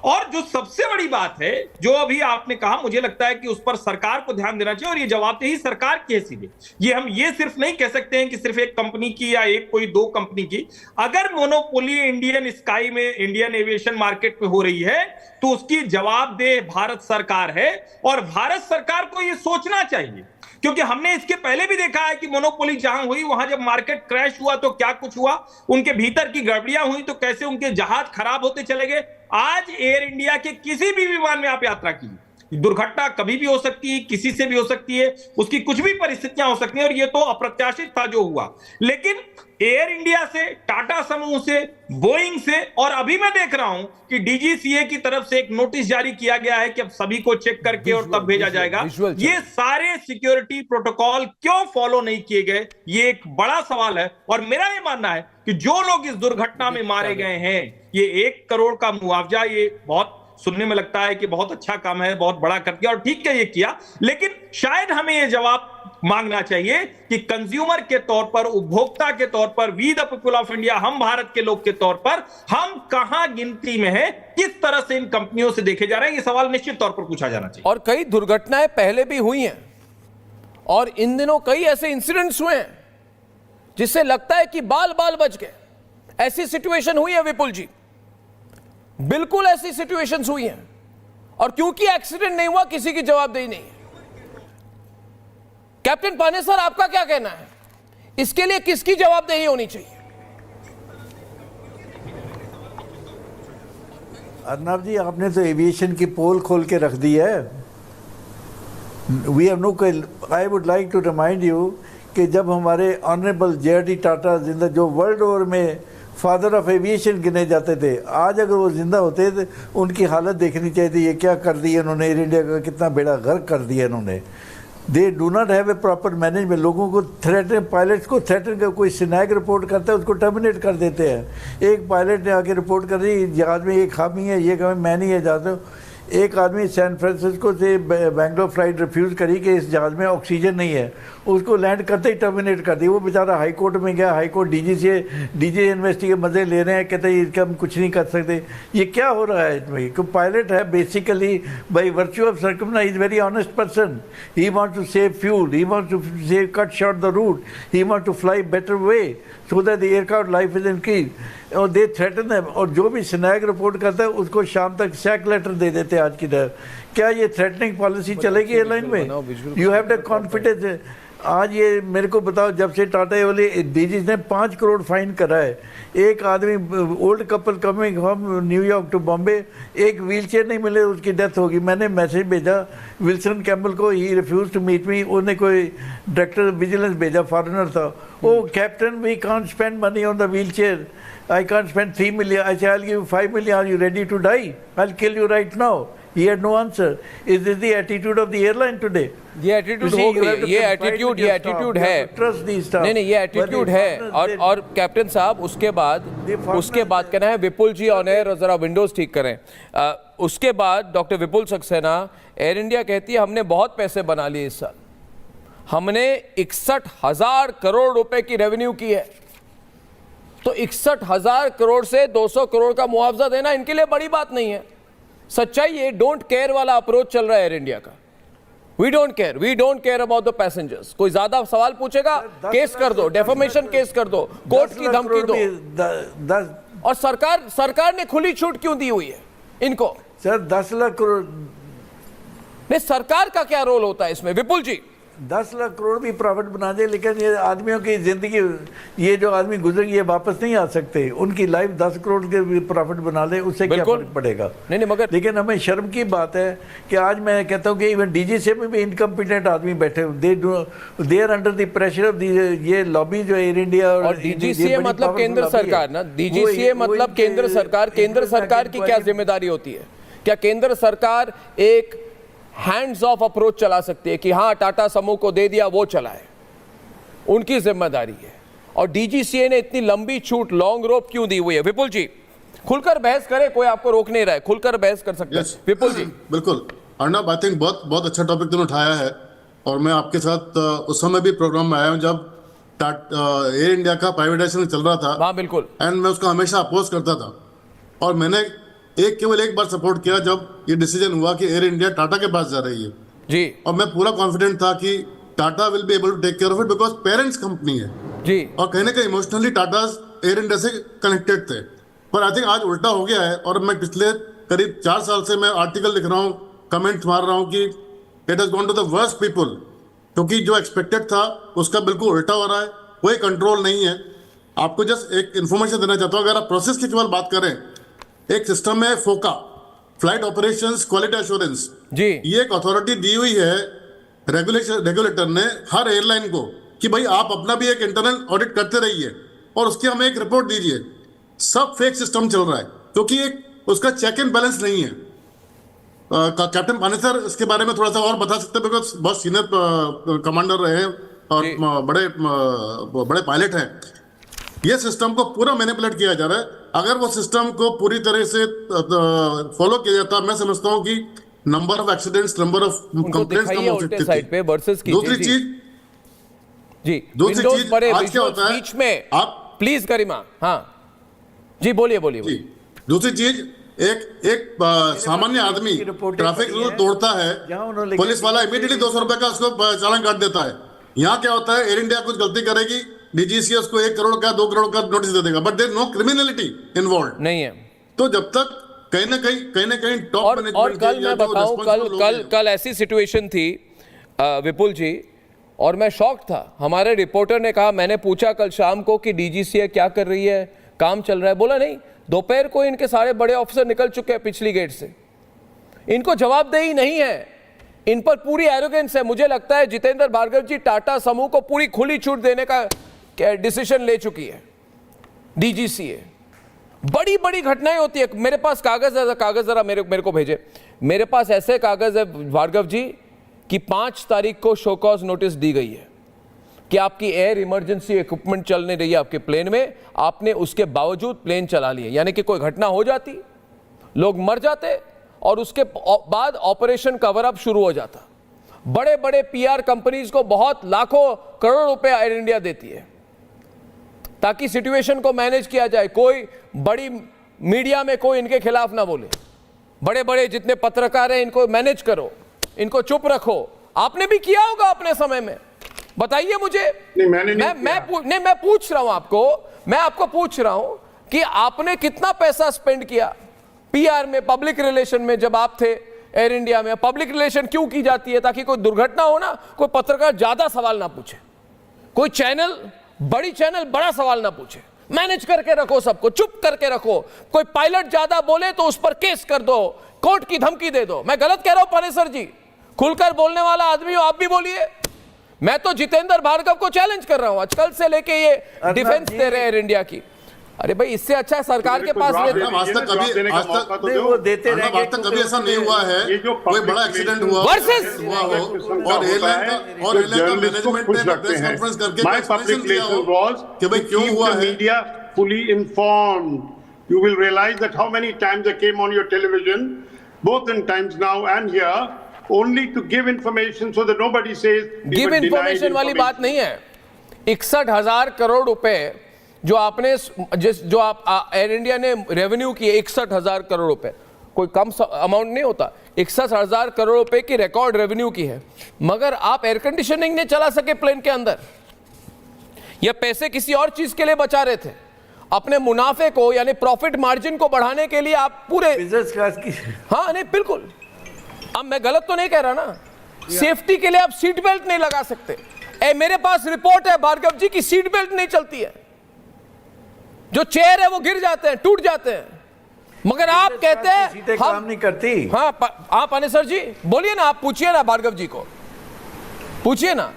और जो सबसे बड़ी बात है जो अभी आपने कहा, मुझे लगता है कि उस पर सरकार को ध्यान देना चाहिए और ये जवाबदेही सरकार की है सीधे। ये हम ये सिर्फ नहीं कह सकते हैं कि सिर्फ एक कंपनी की या एक कोई दो कंपनी की। अगर मोनोपोली इंडियन स्काई में, इंडियन एविएशन मार्केट में हो रही है तो उसकी जवाबदेह भारत सरकार है और भारत सरकार को ये सोचना चाहिए, क्योंकि हमने इसके पहले भी देखा है कि मोनोपोली जहां हुई वहां जब मार्केट क्रैश हुआ तो क्या कुछ हुआ, उनके भीतर की गड़बड़ियां हुई तो कैसे उनके जहाज खराब होते चले गए। आज एयर इंडिया के किसी भी विमान में आप यात्रा कीजिए, दुर्घटना कभी भी हो सकती है, किसी से भी हो सकती है, उसकी कुछ भी परिस्थितियां हो सकती हैं और ये तो अप्रत्याशित था जो हुआ। लेकिन एयर इंडिया से, टाटा समूह से, बोइंग से और अभी मैं देख रहा हूं कि डीजीसीए की तरफ से एक नोटिस जारी किया गया है कि अब सभी को चेक करके और तब भेजा जाएगा। ये सारे सिक्योरिटी प्रोटोकॉल क्यों फॉलो नहीं किए गए, ये एक बड़ा सवाल है। और मेरा ये मानना है कि जो लोग इस दुर्घटना में मारे गए हैं, ये 1 करोड़ का मुआवजा, ये बहुत सुनने में लगता है कि बहुत अच्छा काम है, बहुत बड़ा कर दिया और ठीक है ये किया, लेकिन शायद हमें ये जवाब मांगना चाहिए कि कंज्यूमर के तौर पर, उपभोक्ता के तौर पर, we the people of India, हम भारत के लोग के तौर पर हम कहां गिनती में है, किस तरह से इन कंपनियों से देखे जा रहे हैं, ये सवाल निश्चित तौर पर पूछा जाना चाहिए। और कई दुर्घटनाएं पहले भी हुई हैं और इन दिनों कई ऐसे इंसिडेंट्स हुए हैं जिससे लगता है कि बाल बाल बच गए। ऐसी सिचुएशन हुई है विपुल जी, बिल्कुल ऐसी सिचुएशंस हुई हैं और क्योंकि एक्सीडेंट नहीं हुआ किसी की जवाबदेही नहीं है। कैप्टन पानेसर, आपका क्या कहना है, इसके लिए किसकी जवाबदेही होनी चाहिए? अर्नब जी, आपने तो एविएशन की पोल खोल के रख दी है। We have no, I would like to remind you कि जब हमारे ऑनरेबल जे.डी. टाटा जिंदा, जो वर्ल्ड ओवर में फादर ऑफ एविएशन गिने जाते थे, आज अगर वो जिंदा होते तो उनकी हालत देखनी चाहिए थी। ये क्या कर दिया इन्होंने, एयर इंडिया का कितना बेड़ा गर्क कर दिया इन्होंने। They do not have a proper management. लोगों को थ्रेटन, पायलट्स को थ्रेटन कर, कोई स्नैग रिपोर्ट करता है उसको टर्मिनेट कर देते हैं। एक पायलट ने आके रिपोर्ट कर दी जहाज में ये खामी है, ये कमी, मैं नहीं है जाता हूँ। एक आदमी सैन फ्रांसिस्को से बेंगलोर फ्लाइट रिफ्यूज़ करी कि इस जहाज़ में ऑक्सीजन नहीं है, उसको लैंड करते ही टर्मिनेट कर दी। वो बेचारा हाई कोर्ट में गया, हाई कोर्ट डीजी यूनिवर्सिटी के मज़े ले रहे हैं, कहते हैं इसका हम कुछ नहीं कर सकते। ये क्या हो रहा है इसमें? क्योंकि पायलट है basically by virtue of circumstance is very honest person. He wants to save fuel, he wants to save cut short the route, he wants to fly better way so that the aircraft life is increase. और they threaten है, और जो भी snag report करता है उसको शाम तक सैक लेटर दे देते हैं आज की तरह। क्या ये थ्रेटनिंग पॉलिसी चलेगी एयरलाइन में? You have the confidence. आज ये मेरे को बताओ, जब से टाटा वाले डीजी ने 5 करोड़ फाइन करा है, एक आदमी old couple coming from New York to Bombay, एक व्हील चेयर नहीं मिले, उसकी डेथ होगी। मैंने मैसेज भेजा विल्सन कैम्पल को, he refuse to meet me. उन्हें कोई डायरेक्टर विजिलेंस भेजा, फॉरेनर था। O captain, we can't spend money on the wheelchair, I can't spend 3 million. I say, I'll give you 5 million. Are you ready to die? I'll kill you right now. He had no answer. Is this the attitude of the airline today? ये attitude हो गई है, ये attitude है। नहीं नहीं, ये attitude है। और कैप्टन साहब, उसके बाद कहना है विपुल जी ऑन एयर, जरा विंडोज ठीक करें। उसके बाद doctor Vipul Saxena, air India कहती है हमने बहुत पैसे बना लिए इस साल, हमने 61,000 करोड़ रुपए की रेवेन्यू की है। तो 61,000 करोड़ से 200 करोड़ का मुआवजा देना इनके लिए बड़ी बात नहीं है। सच्चाई ये डोंट केयर वाला अप्रोच चल रहा है एयर इंडिया का। We don't care about the passengers. कोई ज्यादा सवाल पूछेगा, केस कर दो, डेफेमेशन केस कर दो, कोर्ट की धमकी दो। और सरकार ने खुली छूट क्यों दी हुई है इनको? सर 10 लाख करोड़ नहीं, सरकार का क्या रोल होता है इसमें विपुल जी? 10 लाख करोड़ भी प्रॉफिट बना दे, लेकिन ये आदमियों की जिंदगी, ये जो आदमी गुजरेंगे ये वापस नहीं आ सकते। उनकी लाइफ 10 करोड़ के भी प्रॉफिट बना ले, उससे क्या फर्क पड़ेगा? नहीं, मगर लेकिन हमें शर्म की बात है कि आज मैं कहता हूँ कि इवन डीजीसीए में भी इनकम्पिटेंट आदमी बैठे हुए, they are under the pressure of ये लॉबी जो एयर इंडिया। और डीजीसीए मतलब केंद्र सरकार ना, डीजीसीए मतलब केंद्र सरकार की क्या जिम्मेदारी होती है? क्या केंद्र सरकार एक हैंड्स ऑफ अप्रोच चला सकती है कि हाँ टाटा समूह को दे दिया वो चलाए? उनकी जिम्मेदारी है। और डीजीसीए ने इतनी लंबी छूट, लॉन्ग रोप क्यों दी हुई है? विपुल जी खुलकर बहस करें, कोई आपको रोक नहीं रहा है, खुलकर बहस कर सकते हैं। विपुल जी। बिल्कुल अर्णब, आई थिंक बहुत अच्छा टॉपिक तुमने उठाया है। और मैं आपके साथ उस समय भी प्रोग्राम में आया हूँ जब एयर इंडिया का प्राइवेटाइजेशन चल रहा था। हाँ बिल्कुल। एंड मैं उसका हमेशा अपोज करता था और मैंने केवल एक बार सपोर्ट किया जब ये डिसीजन हुआ कि एयर इंडिया टाटा के पास जा रही है जी। और मैं पूरा कॉन्फिडेंट था कि Tata will be able to take care of it because parents company है जी। और कहीं ना कहीं इमोशनली टाटा एयर इंडिया से कनेक्टेड थे। पर आई थिंक आज उल्टा हो गया है और मैं पिछले करीब 4 साल से मैं आर्टिकल लिख रहा हूँ, कमेंट मार रहा हूँ कि it has gone to the worst people, क्योंकि जो एक्सपेक्टेड था उसका बिल्कुल उल्टा हो रहा है, कोई कंट्रोल नहीं है। आपको जस्ट एक इन्फॉर्मेशन देना चाहता हूँ, अगर आप प्रोसेस की केवल बात करें, एक सिस्टम है फोका, फ्लाइट ऑपरेशंस क्वालिटी एश्योरेंस जी। ये एक अथॉरिटी दी हुई है रेगुलेटर ने हर एयरलाइन को कि भाई आप अपना भी एक इंटरनल ऑडिट करते रहिए और उसकी हमें एक रिपोर्ट दीजिए। सब फेक सिस्टम चल रहा है क्योंकि एक उसका चेक एंड बैलेंस नहीं है। कैप्टन पानेसर इसके बारे में थोड़ा सा और बता सकते हैं बिकॉज बहुत सीनियर कमांडर रहे हैं और बड़े पायलट हैं। ये सिस्टम को पूरा मैनिपुलेट किया जा रहा है। अगर वो सिस्टम को पूरी तरह से फॉलो किया जाता, मैं समझता हूँ कि number of accidents, number of complaints कम हो सकते थे। दूसरी चीज जी, दूसरी चीज आज क्या होता है बीच में आप प्लीज गरिमा, हाँ जी बोलिए बोलिए। दूसरी चीज एक सामान्य आदमी ट्रैफिक रूल तोड़ता है, पुलिस वाला इमीडिएटली 200 रुपए का उसको चालान काट देता है। यहाँ क्या होता है, एयर इंडिया कुछ गलती करेगी, डीजीसीए उसको 1 करोड़ का 2 करोड़ का नोटिस दे देगा, but there no criminality involve नहीं है। तो जब तक कहीं ना कहीं टॉप मैनेजमेंट और कल मैं बताऊं, कल ऐसी सिचुएशन थी विपुल जी, और मैं शॉक था। हमारे रिपोर्टर ने कहा, मैंने पूछा कल शाम को कि डीजीसीए क्या कर रही है, काम चल रहा है, बोला नहीं, दोपहर को इनके सारे बड़े ऑफिसर निकल चुके हैं पिछली गेट से, इनको जवाबदेही नहीं है, इन पर पूरी एरोगेंस है। मुझे लगता है जितेंद्र भार्गव जी टाटा समूह को पूरी खुली छूट देने का डिसीजन ले चुकी है डीजीसीए। बड़ी बड़ी घटनाएं होती है। मेरे पास कागज जरा मेरे को भेजे। मेरे पास ऐसे कागज है भार्गव जी कि 5 तारीख को शो कॉज नोटिस दी गई है कि आपकी एयर इमरजेंसी इक्विपमेंट चल नहीं रही है आपके प्लेन में, आपने उसके बावजूद प्लेन चला लिए, यानी कि कोई घटना हो जाती, लोग मर जाते और उसके बाद ऑपरेशन कवर अप शुरू हो जाता। बड़े बड़े पीआर कंपनीज को बहुत लाखों करोड़ रुपए एयर इंडिया देती है ताकि सिचुएशन को मैनेज किया जाए, कोई बड़ी मीडिया में कोई इनके खिलाफ ना बोले, बड़े बड़े जितने पत्रकार हैं इनको मैनेज करो, इनको चुप रखो। आपने भी किया होगा अपने समय में, बताइए मुझे। नहीं, मैं पूछ रहा हूं आपको, मैं आपको पूछ रहा हूं कि आपने कितना पैसा स्पेंड किया पीआर में, पब्लिक रिलेशन में, जब आप थे एयर इंडिया में। पब्लिक रिलेशन क्यों की जाती है? ताकि कोई दुर्घटना हो ना, कोई पत्रकार ज्यादा सवाल ना पूछे, कोई बड़ी चैनल बड़ा सवाल ना पूछे, मैनेज करके रखो, सबको चुप करके रखो। कोई पायलट ज्यादा बोले तो उस पर केस कर दो, कोर्ट की धमकी दे दो। मैं गलत कह रहा हूं पानेसर जी? खुलकर बोलने वाला आदमी हो, आप भी बोलिए। मैं तो जितेंद्र भार्गव को चैलेंज कर रहा हूं, आजकल से लेके ये डिफेंस दे रहे हैं एयर इंडिया की। अरे भाई, इससे अच्छा है सरकार के पास आज तक कभी ऐसा नहीं हुआ है कोई बड़ा एक्सीडेंट हुआ वर्सेस और एयरलाइन का मैनेजमेंट ने प्रेस कॉन्फ्रेंस करके एक्सप्लेनेशन दिया हो कि भाई क्यों हुआ है। Media fully informed. You will realize that how many times I came on your television, both in Times Now and here, only to give information so that nobody says give information वाली बात नहीं है। 61,000 करोड़ रुपए जो आपने जो आप air India ने रेवेन्यू किए, 61,000 करोड़ रुपए कोई कम अमाउंट नहीं होता। 61,000 करोड़ रुपए की रिकॉर्ड रेवेन्यू की है, मगर आप एयर कंडीशनिंग नहीं चला सके प्लेन के अंदर। ये पैसे किसी और चीज के लिए बचा रहे थे, अपने मुनाफे को यानी प्रॉफिट मार्जिन को बढ़ाने के लिए आप पूरे बिजनेस क्लास की। हाँ नहीं बिल्कुल, अब मैं गलत तो नहीं कह रहा ना। सेफ्टी के लिए आप सीट बेल्ट नहीं लगा सकते। मेरे पास रिपोर्ट है भार्गव जी की सीट बेल्ट नहीं चलती है, जो चेयर है वो गिर जाते हैं, टूट जाते हैं, मगर आप कहते हैं काम नहीं करती। हाँ आप पानेसर जी बोलिए ना, आप पूछिए ना भार्गव जी को, पूछिए ना।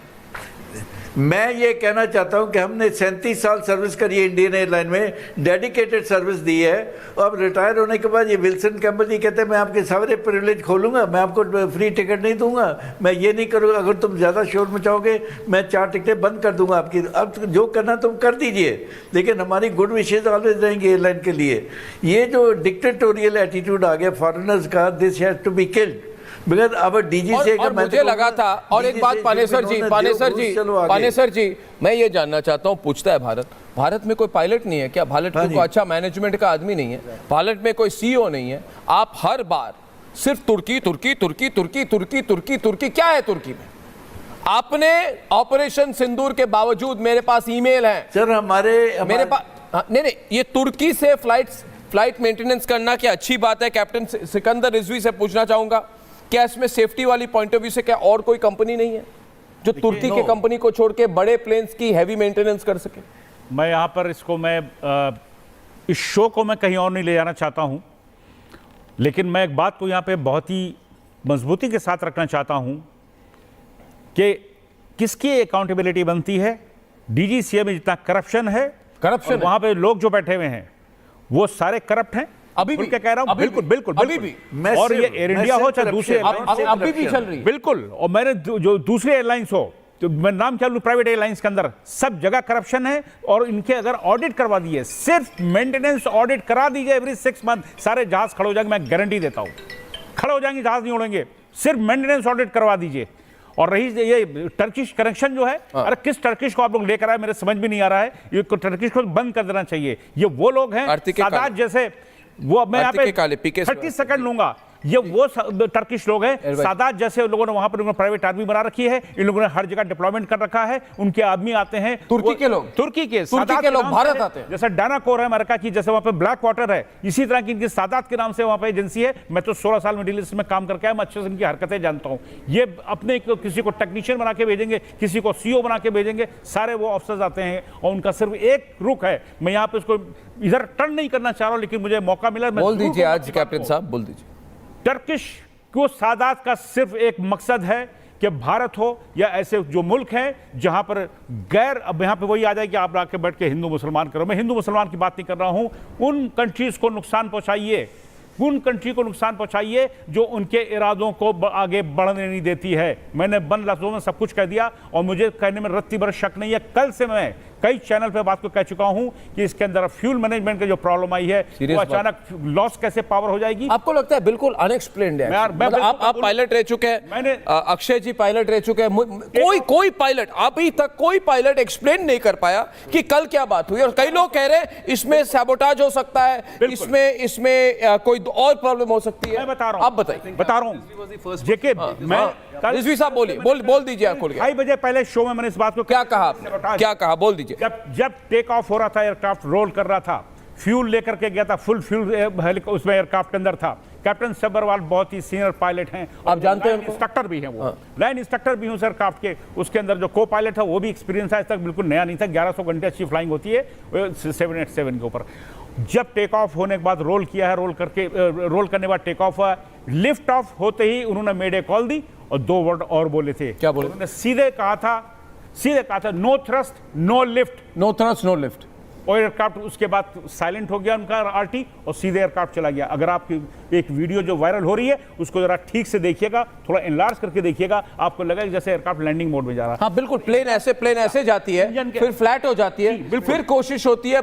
मैं ये कहना चाहता हूँ कि हमने 37 साल सर्विस करी है इंडियन एयरलाइन में, डेडिकेटेड सर्विस दी है। अब रिटायर होने के बाद ये विल्सन कैम्पबेल जी कहते हैं मैं आपके सारे प्रिविलेज खोलूंगा, मैं आपको फ्री टिकट नहीं दूंगा, मैं ये नहीं करूँगा, अगर तुम ज़्यादा शोर मचाओगे मैं 4 टिकटें बंद कर दूंगा आपकी। अब जो करना तुम कर दीजिए, लेकिन हमारी गुड विशेज ऑलवेज रहेंगी एयरलाइन के लिए। ये जो डिक्टेटोरियल एटीट्यूड आ गया फॉरेनर्स का, this has to be killed. Because अब डीजीसीए और मुझे लगा था, और एक बात पानेसर जी, मैं ये जानना चाहता हूं, पूछता है भारत में कोई पायलट नहीं है क्या? भारत में कोई अच्छा मैनेजमेंट का आदमी नहीं है? भारत में कोई सीईओ नहीं है? आप हर बार सिर्फ तुर्की क्या है तुर्की में? आपने ऑपरेशन सिंदूर के बावजूद, मेरे पास ईमेल है सर, मेरे पास नहीं, ये तुर्की से फ्लाइट मेंटेनेंस करना क्या अच्छी बात है? कैप्टन सिकंदर रिजवी से पूछना चाहूंगा, क्या इसमें सेफ्टी वाली पॉइंट ऑफ व्यू से क्या और कोई कंपनी नहीं है जो तुर्की के कंपनी को छोड़ के बड़े प्लेन्स की हैवी मेंटेनेंस कर सके? मैं यहाँ पर इस शो को मैं कहीं और नहीं ले जाना चाहता हूँ, लेकिन मैं एक बात को यहाँ पे बहुत ही मजबूती के साथ रखना चाहता हूँ कि किसकी अकाउंटेबिलिटी बनती है? डीजीसीए में जितना करप्शन है, वहाँ पे लोग जो बैठे हुए हैं वो सारे करप्ट हैं। अभी भी क्या कह रहा हूँ, बिल्कुल अभी भी। और ये एयर इंडिया हो चाहे दूसरे अभी भी चल रही है, बिल्कुल। और मैंने जो दूसरे एयरलाइंस हो, तो मैं नाम क्या लूं, प्राइवेट एयरलाइंस के अंदर सब जगह करप्शन है। और इनके अगर ऑडिट करवा दिए, सिर्फ मेंटेनेंस ऑडिट करा दीजिए एवरी 6 मंथ, सारे जहाज खड़े हो जाएंगे, मैं गारंटी देता हूं। खड़े हो जाएंगे, जहाज नहीं उड़ेंगे, सिर्फ मेंटेनेंस ऑडिट करवा दीजिए। और रही ये टर्किश कनेक्शन जो है, अरे किस टर्किश को आप लोग लेकर आए, मेरे समझ में नहीं आ रहा है। ये टर्किश को बंद कर देना चाहिए। ये वो लोग हैं सादात जैसे, वो मैं यहाँ पे 30 सेकंड लूंगा, ये वो टर्किश लोग हैं सादात जैसे लोगों ने वहां पर प्राइवेट आर्मी बना रखी है। इन लोगों ने हर जगह डिप्लॉयमेंट कर रखा है। उनके आदमी आते हैं, तुर्की के लोग भारत आते हैं। जैसे डाना कोर है अमेरिका की, जैसे वहां पे ब्लैक वाटर है, इसी तरह की इनकी सादात के नाम से वहां पे एजेंसी है। मैं तो 16 साल मिडिल ईस्ट में काम करके आया, मैं अच्छे से इनकी हरकतें जानता हूं। ये अपने किसी को टेक्नीशियन बना के भेजेंगे, किसी को सीईओ बना के भेजेंगे, सारे वो ऑफिसर्स आते हैं और उनका सिर्फ एक रुख है। मैं यहाँ पे इसको इधर टर्न नहीं करना चाह रहा हूं, लेकिन मुझे मौका मिला, बोल दीजिए आज कैप्टन साहब, बोल दीजिए। टर्किश को सादात का सिर्फ एक मकसद है कि भारत हो या ऐसे जो मुल्क हैं जहां पर अब यहां पे वही आ जाए कि आप आके बैठ के हिंदू मुसलमान करो। मैं हिंदू मुसलमान की बात नहीं कर रहा हूं। उन कंट्रीज को नुकसान पहुंचाइए, उन कंट्री को नुकसान पहुंचाइए जो उनके इरादों को आगे बढ़ने नहीं देती है। मैंने बंद लफ्जों में सब कुछ कह दिया और मुझे कहने में रत्ती भर शक नहीं है। कल से मैं कई चैनल पे बात को कह चुका हूं कि इसके अंदर फ्यूल मैनेजमेंट की जो प्रॉब्लम आई है, वो अचानक लॉस कैसे पावर हो जाएगी। आपको लगता है बिल्कुल अनएक्सप्लेन्ड है? आप पायलट रह चुके हैं, मैंने अक्षय जी पायलट रह चुके हैं, कोई पायलट अभी तक कोई पायलट एक्सप्लेन नहीं कर पाया कि कल क्या बात हुई। और कई लोग कह रहे हैं इसमें सैबोटाज हो सकता है, इसमें कोई और प्रॉब्लम हो सकती है। मैं बता रहा हूं, आप बताइए। बता रहा हूं जेके, मैं रिजवी साहब बोलिए, बोल दीजिए। 2:30 बजे पहले शो में मैंने इस बात को क्या कहा, बोल दीजिए। जब टेक ऑफ हो रहा था, एयरक्राफ्ट रोल कर रहा था, फ्यूल लेकर के गया था, फुल फ्यूल उसमें एयरक्राफ्ट के अंदर था। कैप्टन सब्बरवाल बहुत ही सीनियर पायलट हैं, आप जानते हैं, इंस्ट्रक्टर भी हैं, वो लाइन इंस्ट्रक्टर भी हूं एयरक्राफ्ट के। उसके अंदर जो को पायलट है वो भी एक्सपीरियंस है, आज तक बिल्कुल नया नहीं था। 1100 घंटे अच्छी फ्लाइंग होती है 787 के ऊपर। जब टेक ऑफ होने के बाद रोल किया है, रोल करने के बाद टेक ऑफ हुआ, लिफ्ट ऑफ होते ही उन्होंने मेडे कॉल दी और 2 वर्ड और बोले थे। क्या बोले? उन्होंने सीधे कहा था नो थ्रस्ट नो लिफ्ट। और एयरक्राफ्ट उसके बाद साइलेंट हो गया उनका आरटी और सीधे एयरक्राफ्ट चला गया। अगर आपकी एक वीडियो जो वायरल हो रही है उसको जरा ठीक से देखिएगा, थोड़ा एनलार्ज करके देखिएगा, आपको लगेगा जैसे एयरक्राफ्ट लैंडिंग मोड में जा रहा है। हाँ बिल्कुल, प्लेन ऐसे जाती है, फिर फ्लैट हो जाती है, फिर कोशिश होती है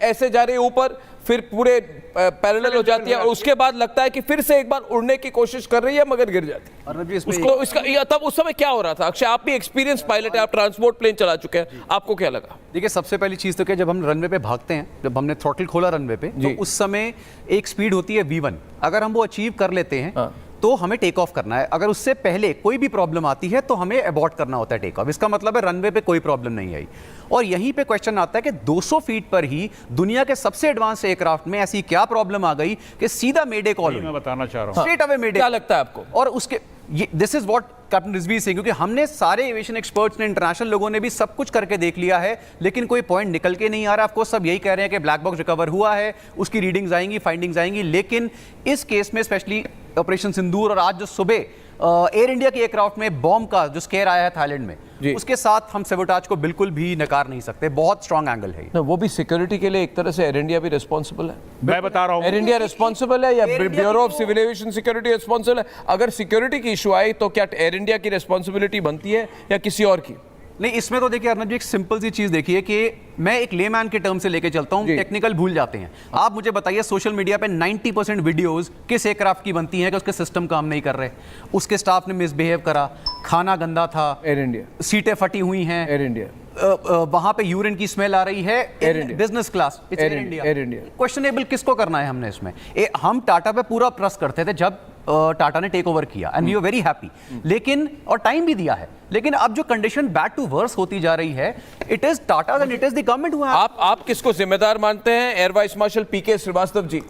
ऐसे जा रही है ऊपर, फिर पूरे पैरेलल हो जाती है और उसके बाद लगता है कि फिर से एक बार उड़ने की कोशिश कर रही है मगर गिर जाती है। उसको इसका तब उस समय क्या हो रहा था? अक्षय, आप भी एक्सपीरियंस पायलट है, आप ट्रांसपोर्ट प्लेन चला चुके हैं, आपको क्या लगा? देखिए, सबसे पहली चीज तो क्या, जब हम रनवे पे भागते हैं, जब हमने थ्रॉटल खोला रनवे पे, तो उस समय एक स्पीड होती है V1। अगर हम वो अचीव कर लेते हैं तो हमें टेक ऑफ करना है। अगर उससे पहले कोई भी प्रॉब्लम आती है तो हमें अबॉर्ट करना होता है टेक ऑफ। इसका मतलब है रनवे पे कोई प्रॉब्लम नहीं आई। और यहीं पे क्वेश्चन आता है कि 200 फीट पर ही दुनिया के सबसे एडवांस एयरक्राफ्ट में ऐसी क्या प्रॉब्लम आ गई कि सीधा मेडे कॉल, मैं बताना चाह रहा हूं, स्ट्रेट अवे मेडे। क्या लगता है आपको? और उसके this is what captain Rizvi Singh, क्योंकि हमने सारे एविएशन एक्सपर्ट्स ने, इंटरनेशनल लोगों ने भी सब कुछ करके देख लिया है, लेकिन कोई पॉइंट निकल के नहीं आ रहा। आपको सब यही कह रहे हैं कि ब्लैक बॉक्स रिकवर हुआ है, उसकी रीडिंग्स आएंगी, फाइंडिंग्स आएंगी, लेकिन इस केस में स्पेशली ऑपरेशन सिंदूर और आज जो सुबह एयर इंडिया की एयरक्राफ्ट में बॉम्ब का जो स्केयर आया है थाईलैंड में, उसके साथ हम सेबोटाज को बिल्कुल भी नकार नहीं सकते। बहुत स्ट्रांग एंगल है। वो भी सिक्योरिटी के लिए एक तरह से एयर इंडिया भी रिस्पॉन्सिबल है। मैं बता रहा हूं, एयर इंडिया रिस्पॉन्सिबल है या bureau of civil aviation security responsible है? अगर सिक्योरिटी की इशू आई तो क्या एयर इंडिया की रिस्पॉन्सिबिलिटी बनती है या किसी और की? नहीं, इसमें तो देखिए अर्नब जी, एक सिंपल सी चीज देखिए कि मैं एक लेमैन के टर्म से लेके चलता हूं, टेक्निकल भूल जाते हैं। आप मुझे बताइए, सोशल मीडिया पे 90% वीडियोस किस एयरक्राफ्ट की बनती हैं कि उसके सिस्टम काम नहीं कर रहे, उसके स्टाफ ने मिसबिहेव करा, खाना गंदा था, एयर इंडिया, सीटें फटी हुई हैं, एयर इंडिया, वहां पे यूरिन की स्मेल आ रही है, Air India, business class, air India, air India. Questionable किसको करना है हमने इसमें? हम टाटा पे पूरा ट्रस्ट करते थे जब टाटा ने टेक ओवर किया, and we are very happy, लेकिन और टाइम भी दिया है, लेकिन अब जो कंडीशन बैड टू वर्स होती जा रही है, it is Tata and it is the government who आप किसको जिम्मेदार मानते हैं? एयर वाइस मार्शल पीके श्रीवास्तव जी।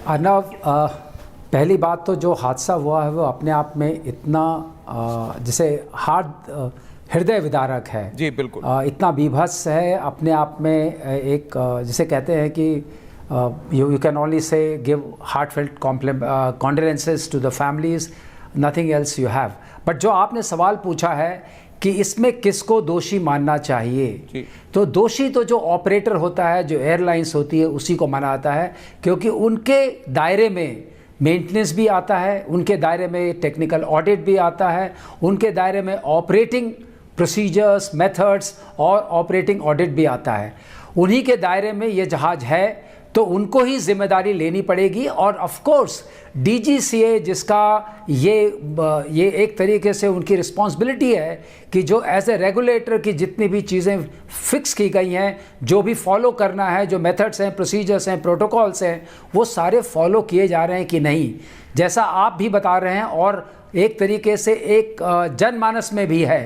अर्नब, पहली बात तो जो हादसा हुआ है वो अपने आप में इतना जैसे हृदय विदारक है जी, बिल्कुल। इतना बीभत्स है अपने आप में। एक जिसे कहते हैं कि you can only say give heartfelt condolences to the families, nothing else you have. But जो आपने सवाल पूछा है कि इसमें किसको दोषी मानना चाहिए, तो दोषी तो जो ऑपरेटर होता है, जो एयरलाइंस होती है, उसी को माना जाता है, क्योंकि उनके दायरे में मेंटेनेंस भी आता है, उनके दायरे में टेक्निकल ऑडिट भी आता है, उनके दायरे में ऑपरेटिंग प्रोसीजर्स, मेथड्स और ऑपरेटिंग ऑडिट भी आता है। उन्हीं के दायरे में ये जहाज़ है, तो उनको ही जिम्मेदारी लेनी पड़ेगी। और ऑफ कोर्स डीजीसीए, जिसका ये एक तरीके से उनकी रिस्पॉन्सिबिलिटी है कि जो एज ए रेगुलेटर की जितनी भी चीज़ें फिक्स की गई हैं, जो भी फॉलो करना है, जो मेथड्स हैं, प्रोसीजर्स हैं, प्रोटोकॉल्स हैं, वो सारे फॉलो किए जा रहे हैं कि नहीं, जैसा आप भी बता रहे हैं। और एक तरीके से एक जनमानस में भी है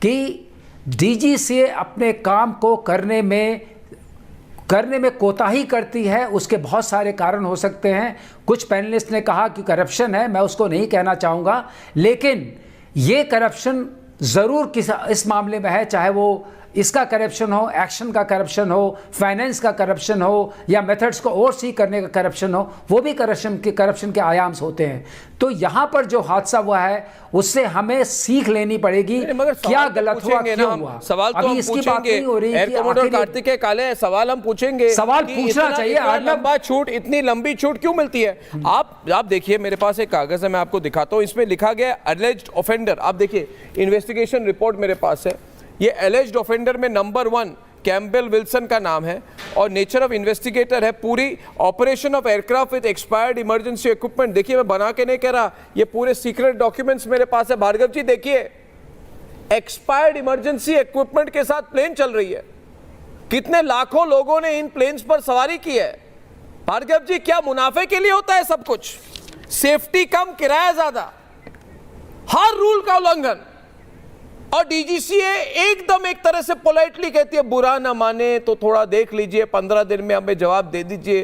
कि डीजीसीए अपने काम को करने में कोताही करती है। उसके बहुत सारे कारण हो सकते हैं। कुछ पैनलिस्ट ने कहा कि करप्शन है, मैं उसको नहीं कहना चाहूँगा, लेकिन ये करप्शन ज़रूर इस मामले में है, चाहे वो इसका करप्शन हो, एक्शन का करप्शन हो, फाइनेंस का करप्शन हो, या मेथड्स को ओवरसी करने का करप्शन हो, वो भी करप्शन के आयाम होते हैं। तो यहाँ पर जो हादसा हुआ है, उससे हमें सीख लेनी पड़ेगी, क्या गलत हुआ, क्यों हुआ। सवाल तो हम पूछेंगे, एयर कमोडोर कार्तिकेय काले, सवाल हम पूछेंगे, सवाल पूछना चाहिए। लंबा छूट, इतनी लंबी छूट क्यों मिलती है? आप देखिए, मेरे पास एक कागज है, मैं आपको दिखाता हूँ, इसमें लिखा गया एलिज्ड ऑफेंडर। आप देखिए, इन्वेस्टिगेशन रिपोर्ट मेरे पास है, ये एलिज्ड ऑफेंडर में नंबर 1 कैम्पबेल विल्सन का नाम है, और नेचर ऑफ इन्वेस्टिगेटर है पूरी operation of aircraft with expired emergency equipment. देखिए, मैं बना के नहीं कह रहा, ये पूरे सीक्रेट डॉक्यूमेंट्स मेरे पास है। भार्गव जी देखिए, एक्सपायर्ड इमरजेंसी इक्विपमेंट के साथ प्लेन चल रही है। कितने लाखों लोगों ने इन प्लेन्स पर सवारी की है। भार्गव जी, क्या मुनाफे के लिए होता है सब कुछ? सेफ्टी कम, किराया ज्यादा, हर रूल का उल्लंघन। और डीजीसीए एकदम एक तरह से पोलाइटली कहती है, बुरा ना माने तो थोड़ा देख लीजिए, 15 दिन में हमें जवाब दे दीजिए,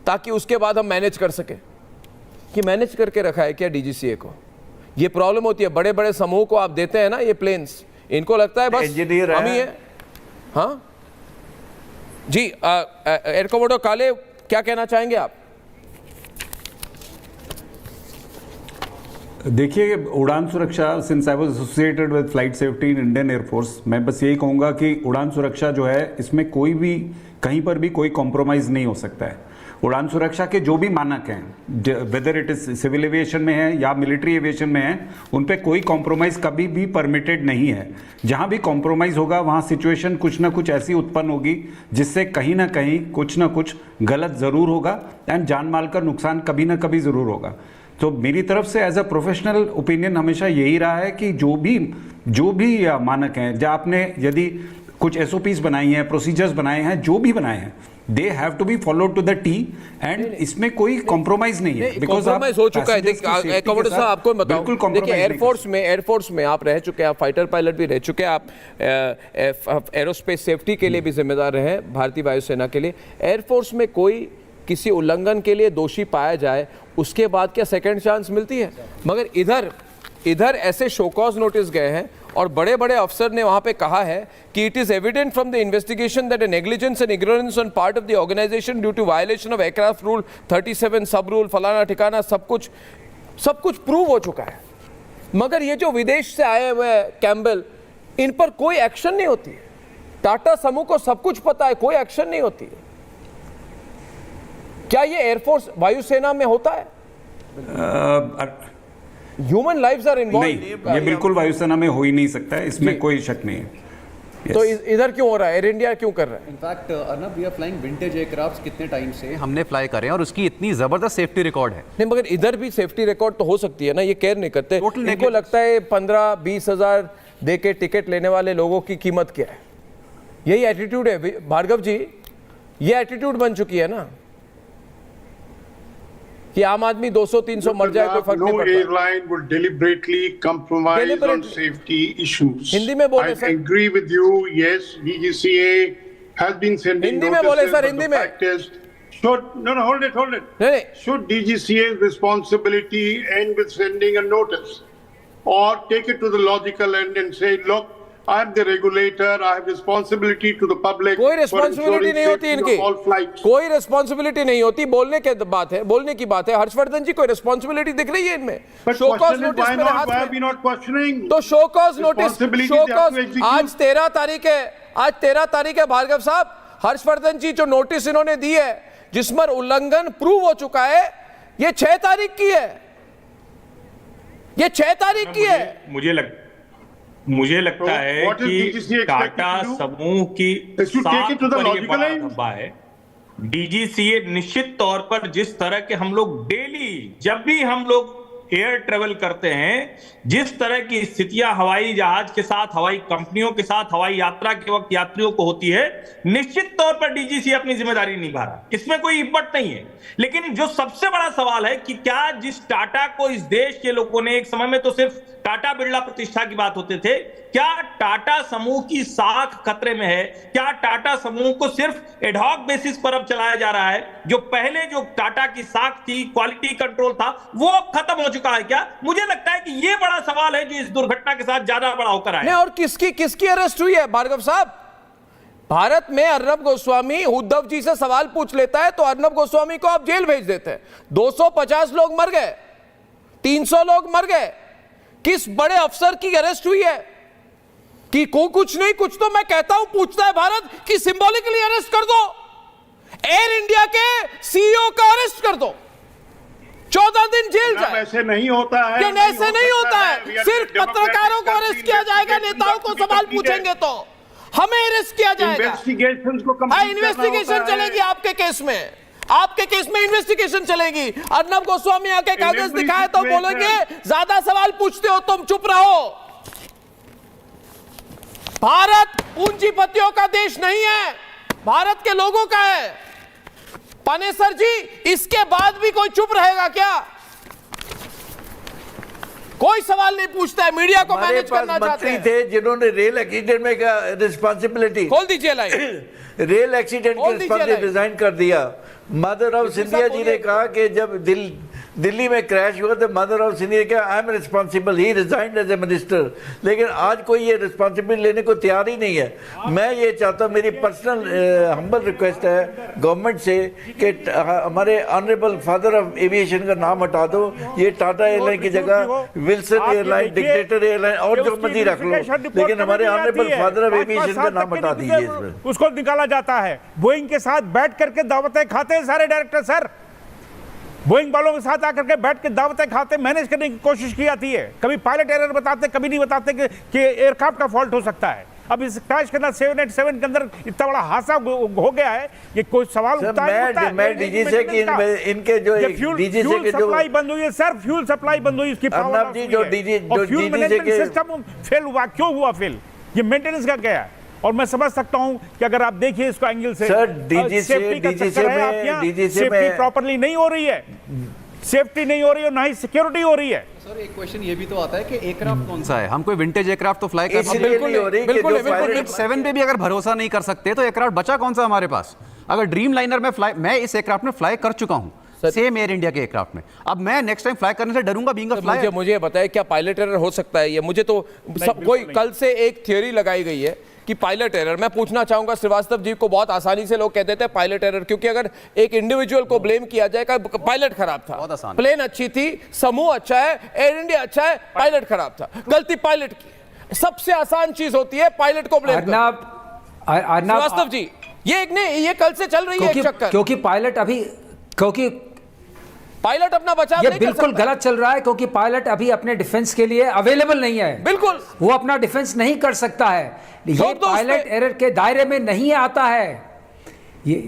ताकि उसके बाद हम मैनेज कर सके। कि मैनेज करके रखा है क्या डीजीसीए को? ये प्रॉब्लम होती है, बड़े बड़े समूह को आप देते हैं ना ये प्लेन्स, इनको लगता है बस हम ही है। हाँ जी, एयर कमोडोर काले, क्या कहना चाहेंगे आप? देखिए, उड़ान सुरक्षा, since I was associated with flight safety in Indian air force, मैं बस यही कहूँगा कि उड़ान सुरक्षा जो है, इसमें कोई भी कहीं पर भी कोई कॉम्प्रोमाइज़ नहीं हो सकता है। उड़ान सुरक्षा के जो भी मानक हैं, whether it is civil aviation में है या मिलिट्री एविएशन में है, उन पे कोई कॉम्प्रोमाइज़ कभी भी परमिटेड नहीं है। जहाँ भी कॉम्प्रोमाइज़ होगा, वहाँ सिचुएशन कुछ ना कुछ ऐसी उत्पन्न होगी जिससे कहीं ना कहीं कुछ ना कुछ गलत ज़रूर होगा, एंड जान माल का नुकसान कभी ना कभी ज़रूर होगा। तो मेरी तरफ से एज अ प्रोफेशनल ओपिनियन हमेशा यही रहा है कि जो भी मानक हैं, जब आपने यदि कुछ SOPs बनाई हैं, प्रोसीजर्स बनाए हैं, जो भी बनाए हैं, they have to be followed to the T, and इसमें कोई कॉम्प्रोमाइज नहीं है। कॉम्प्रोमाइज हो चुका है। देखिए कमोडोर साहब, आपको बताऊं, देखिए एयरफोर्स में आप रह चुके हैं, आप फाइटर पायलट भी रह चुके हैं, आप एरोस्पेस सेफ्टी के लिए भी जिम्मेदार रहे हैं भारतीय वायुसेना के लिए। एयरफोर्स में कोई किसी उल्लंघन के लिए दोषी पाया जाए, उसके बाद क्या सेकंड चांस मिलती है? मगर इधर ऐसे शोकॉज नोटिस गए हैं, और बड़े बड़े अफसर ने वहां पे कहा है कि it is evident from the investigation that negligence and ignorance on part of the organisation due to violation of aircraft rule 37 sub rule फलाना ठिकाना, सब कुछ प्रूव हो चुका है। मगर ये जो विदेश से आए हुए कैम्बेल, इन पर कोई एक्शन नहीं होती है। टाटा समूह को सब कुछ पता है, कोई एक्शन नहीं होती है। क्या ये एयरफोर्स वायुसेना में होता है? ह्यूमन लाइव्स आर नहीं, इन्वॉल्व। ये बिल्कुल वायुसेना में हो ही नहीं सकता है, इसमें कोई शक नहीं है। तो इधर क्यों हो रहा है? एयर इंडिया क्यों कर रहा है? In fact Arnab, we are flying vintage aircraft कितने टाइम से हमने फ्लाई करे हैं और उसकी इतनी जबरदस्त सेफ्टी रिकॉर्ड है। नहीं, मगर इधर भी सेफ्टी रिकॉर्ड तो हो सकती है ना, ये केयर नहीं करते। Total इनको negligence। लगता है 15-20 हजार दे के टिकट लेने वाले लोगों की कीमत क्या है। यही एटीट्यूड है भार्गव जी, ये एटीट्यूड बन चुकी है ना कि आम आदमी 200-300 मर जाए कोई फर्क नहीं No पड़ता। airline would deliberately compromise on Deliberately. safety issues. Hindi में बोले, I sir. agree with you. Yes, DGCA has been sending Hindi में बोले, notices, sir, but Hindi the में। fact is, no, hold it. नहीं, Should DGCA's responsibility end with sending a notice, or take it to the logical end and say, look, I am the regulator. I have responsibility to the public. कोई for responsibility ensuring नहीं होती safety इनकी, of all flights. कोई responsibility नहीं होती। बोलने की बात है। हर्षवर्धन जी, कोई रिस्पॉन्सिबिलिटी दिख रही है इनमें? But show cause question is, notice why मेरे not? हाथ Why में। are we not questioning? तो show cause notice, Responsibility show they have cause to execute. आज 13 तारीख है। आज 13 तारीख है भार्गव साहब। हर्षवर्धन जी जो नोटिस इन्होंने दी है जिसमें उल्लंघन प्रूव हो चुका है, ये 6 तारीख की है। ये 6 तारीख की है। मुझे लगता So, है what is कि DGCA expected Tata to do? समूह की They should take it to the पर ये logical बड़ा end. धब्बा है। डीजीसीए निश्चित तौर पर जिस तरह के हम लोग डेली जब भी हम लोग एयर ट्रेवल करते हैं, जिस तरह की स्थितियां हवाई जहाज के साथ, हवाई कंपनियों के साथ, हवाई यात्रा के वक्त यात्रियों को होती है, निश्चित तौर पर डीजीसीए अपनी जिम्मेदारी निभा रहा है, इसमें कोई इब्बत नहीं है। लेकिन जो सबसे बड़ा सवाल है कि क्या जिस टाटा को इस देश के लोगों ने, एक समय में तो सिर्फ टाटा बिरला प्रतिष्ठा की बात होते थे, क्या टाटा समूह की साख खतरे में है? क्या टाटा समूह को सिर्फ एडहॉक बेसिस पर अब चलाया जा रहा है? जो पहले जो टाटा की साख थी, क्वालिटी कंट्रोल था, वो खत्म हो चुका है क्या? मुझे लगता है कि ये बड़ा सवाल है जो इस दुर्घटना के साथ ज्यादा बड़ा होकर आया। और किसकी अरेस्ट हुई है भार्गव साहब? भारत में अर्नब गोस्वामी उद्धव जी से सवाल पूछ लेता है तो अर्नब गोस्वामी को आप जेल भेज देते हैं। 250 लोग मर गए, 300 लोग मर गए। किस बड़े अफसर की अरेस्ट हुई है? कि कुछ नहीं, कुछ तो मैं कहता हूं पूछता है भारत कि सिंबॉलिकली अरेस्ट कर दो। एयर इंडिया के सीईओ का अरेस्ट कर दो, 14 दिन जेल जाए। ऐसे नहीं होता है। ऐसे नहीं होता है। सिर्फ पत्रकारों को अरेस्ट किया जाएगा, नेताओं को सवाल पूछेंगे तो हमें अरेस्ट किया जाएगा। इन्वेस्टिगेशन चलेगी आपके केस में, आपके केस में इन्वेस्टिगेशन चलेगी। अर्नब गोस्वामी आके कागज दिखाए तो बोलेंगे ज्यादा सवाल पूछते हो तुम, चुप रहो। भारत पूंजीपतियों का देश नहीं है, भारत के लोगों का है। पानेसर जी, इसके बाद भी कोई चुप रहेगा क्या? कोई सवाल नहीं पूछता है, मीडिया को मैनेज करना चाहते हैं। थे जिन्होंने रेल एक्सीडेंट में का रिस्पांसिबिलिटी, खोल दीजिए लाइन, रेल एक्सीडेंट की रिस्पांसिबिलिटी रिजाइन कर दिया। मदर ऑफ सिंधिया जी ने कहा कि जब दिल्ली में क्रैश हुआ तो मदर ऑफ सिंधिया क्या, I am responsible, he resigned as a minister. लेकिन आज कोई ये रिस्पांसिबिलिटी लेने को तैयार ही नहीं है। मैं ये चाहता हूँ, मेरी पर्सनल हम्बल रिक्वेस्ट है गवर्नमेंट से कि हमारे ऑनरेबल फादर ऑफ एविएशन का नाम हटा दो। ये टाटा एयरलाइन की जगह विल्सन एयरलाइन, डिक्टेटर एयरलाइन और जो मर्जी रख लो, लेकिन हमारे ऑनरेबल फादर ऑफ एविएशन का नाम हटा दीजिए। इसमें उसको निकाला जाता है। बोइंग के साथ बैठ करके दावतें खाते हैं सारे डायरेक्टर सर, बोइंग वालों के साथ आकर के बैठ के दावतें खाते, मैनेज करने की कोशिश की जाती है। कभी पायलट एरर बताते, कभी नहीं बताते कि एयरक्राफ्ट का फॉल्ट हो सकता है। अब इस क्रैश के अंदर 787 के अंदर इतना बड़ा हादसा हो गया है, ये कोई सवाल उठता है? मैं डीजीसी की इनके जो डीजीसी के जो सप्लाई बंद हुई है सर, फ्यूल सप्लाई बंद हुई, इसकी अर्नब जी जो फ्यूल मैनेजमेंट सिस्टम फेल हुआ। क्यों हुआ फेल? ये मेंटेनेंस का क्या है? और मैं समझ सकता हूं कि अगर आप देखिए इसको एंगल से, सर डीजीसी में प्रॉपर्ली नहीं हो रही है, सेफ्टी नहीं हो रही है, ना ही सिक्योरिटी हो रही है। सर एक क्वेश्चन ये भी तो आता है कि एयरक्राफ्ट कौन सा है? हम कोई विंटेज एयरक्राफ्ट तो फ्लाई कर सकते हैं, बिल्कुल 7 पे भी अगर भरोसा नहीं कर सकते तो एयरक्राफ्ट बचा कौन सा हमारे पास? अगर ड्रीम लाइनर में फ्लाई, मैं इस एयरक्राफ्ट में फ्लाई कर चुका हूं, सेम एयर इंडिया के एयरक्राफ्ट में। अब मैं नेक्स्ट टाइम फ्लाई करने से डरूंगा बीइंग अ फ्लायर। मुझे बताया क्या पायलट एरर हो सकता है? ये मुझे तो सब कोई कल से एक थियोरी लगाई गई है कि पायलट एरर। मैं पूछना चाहूंगा श्रीवास्तव जी को, बहुत आसानी से लोग कहते थे पायलट एरर, क्योंकि अगर एक इंडिविजुअल को ब्लेम किया जाएगा, पायलट खराब था, प्लेन अच्छी थी, समूह अच्छा है, एयर इंडिया अच्छा है, पायलट खराब था, गलती पायलट की। सबसे आसान चीज होती है पायलट को ब्लेम करना। श्रीवास्तव जी, ये कल से चल रही है एक चक्कर, क्योंकि पायलट अभी, क्योंकि पायलट अपना बचाव ये नहीं कर बिल्कुल सकता। गलत चल रहा है, क्योंकि पायलट अभी अपने डिफेंस के लिए अवेलेबल नहीं है। बिल्कुल वो अपना डिफेंस नहीं कर सकता है, ये ठोक दो उस पायलट पे। एरर के दायरे में नहीं आता है। ये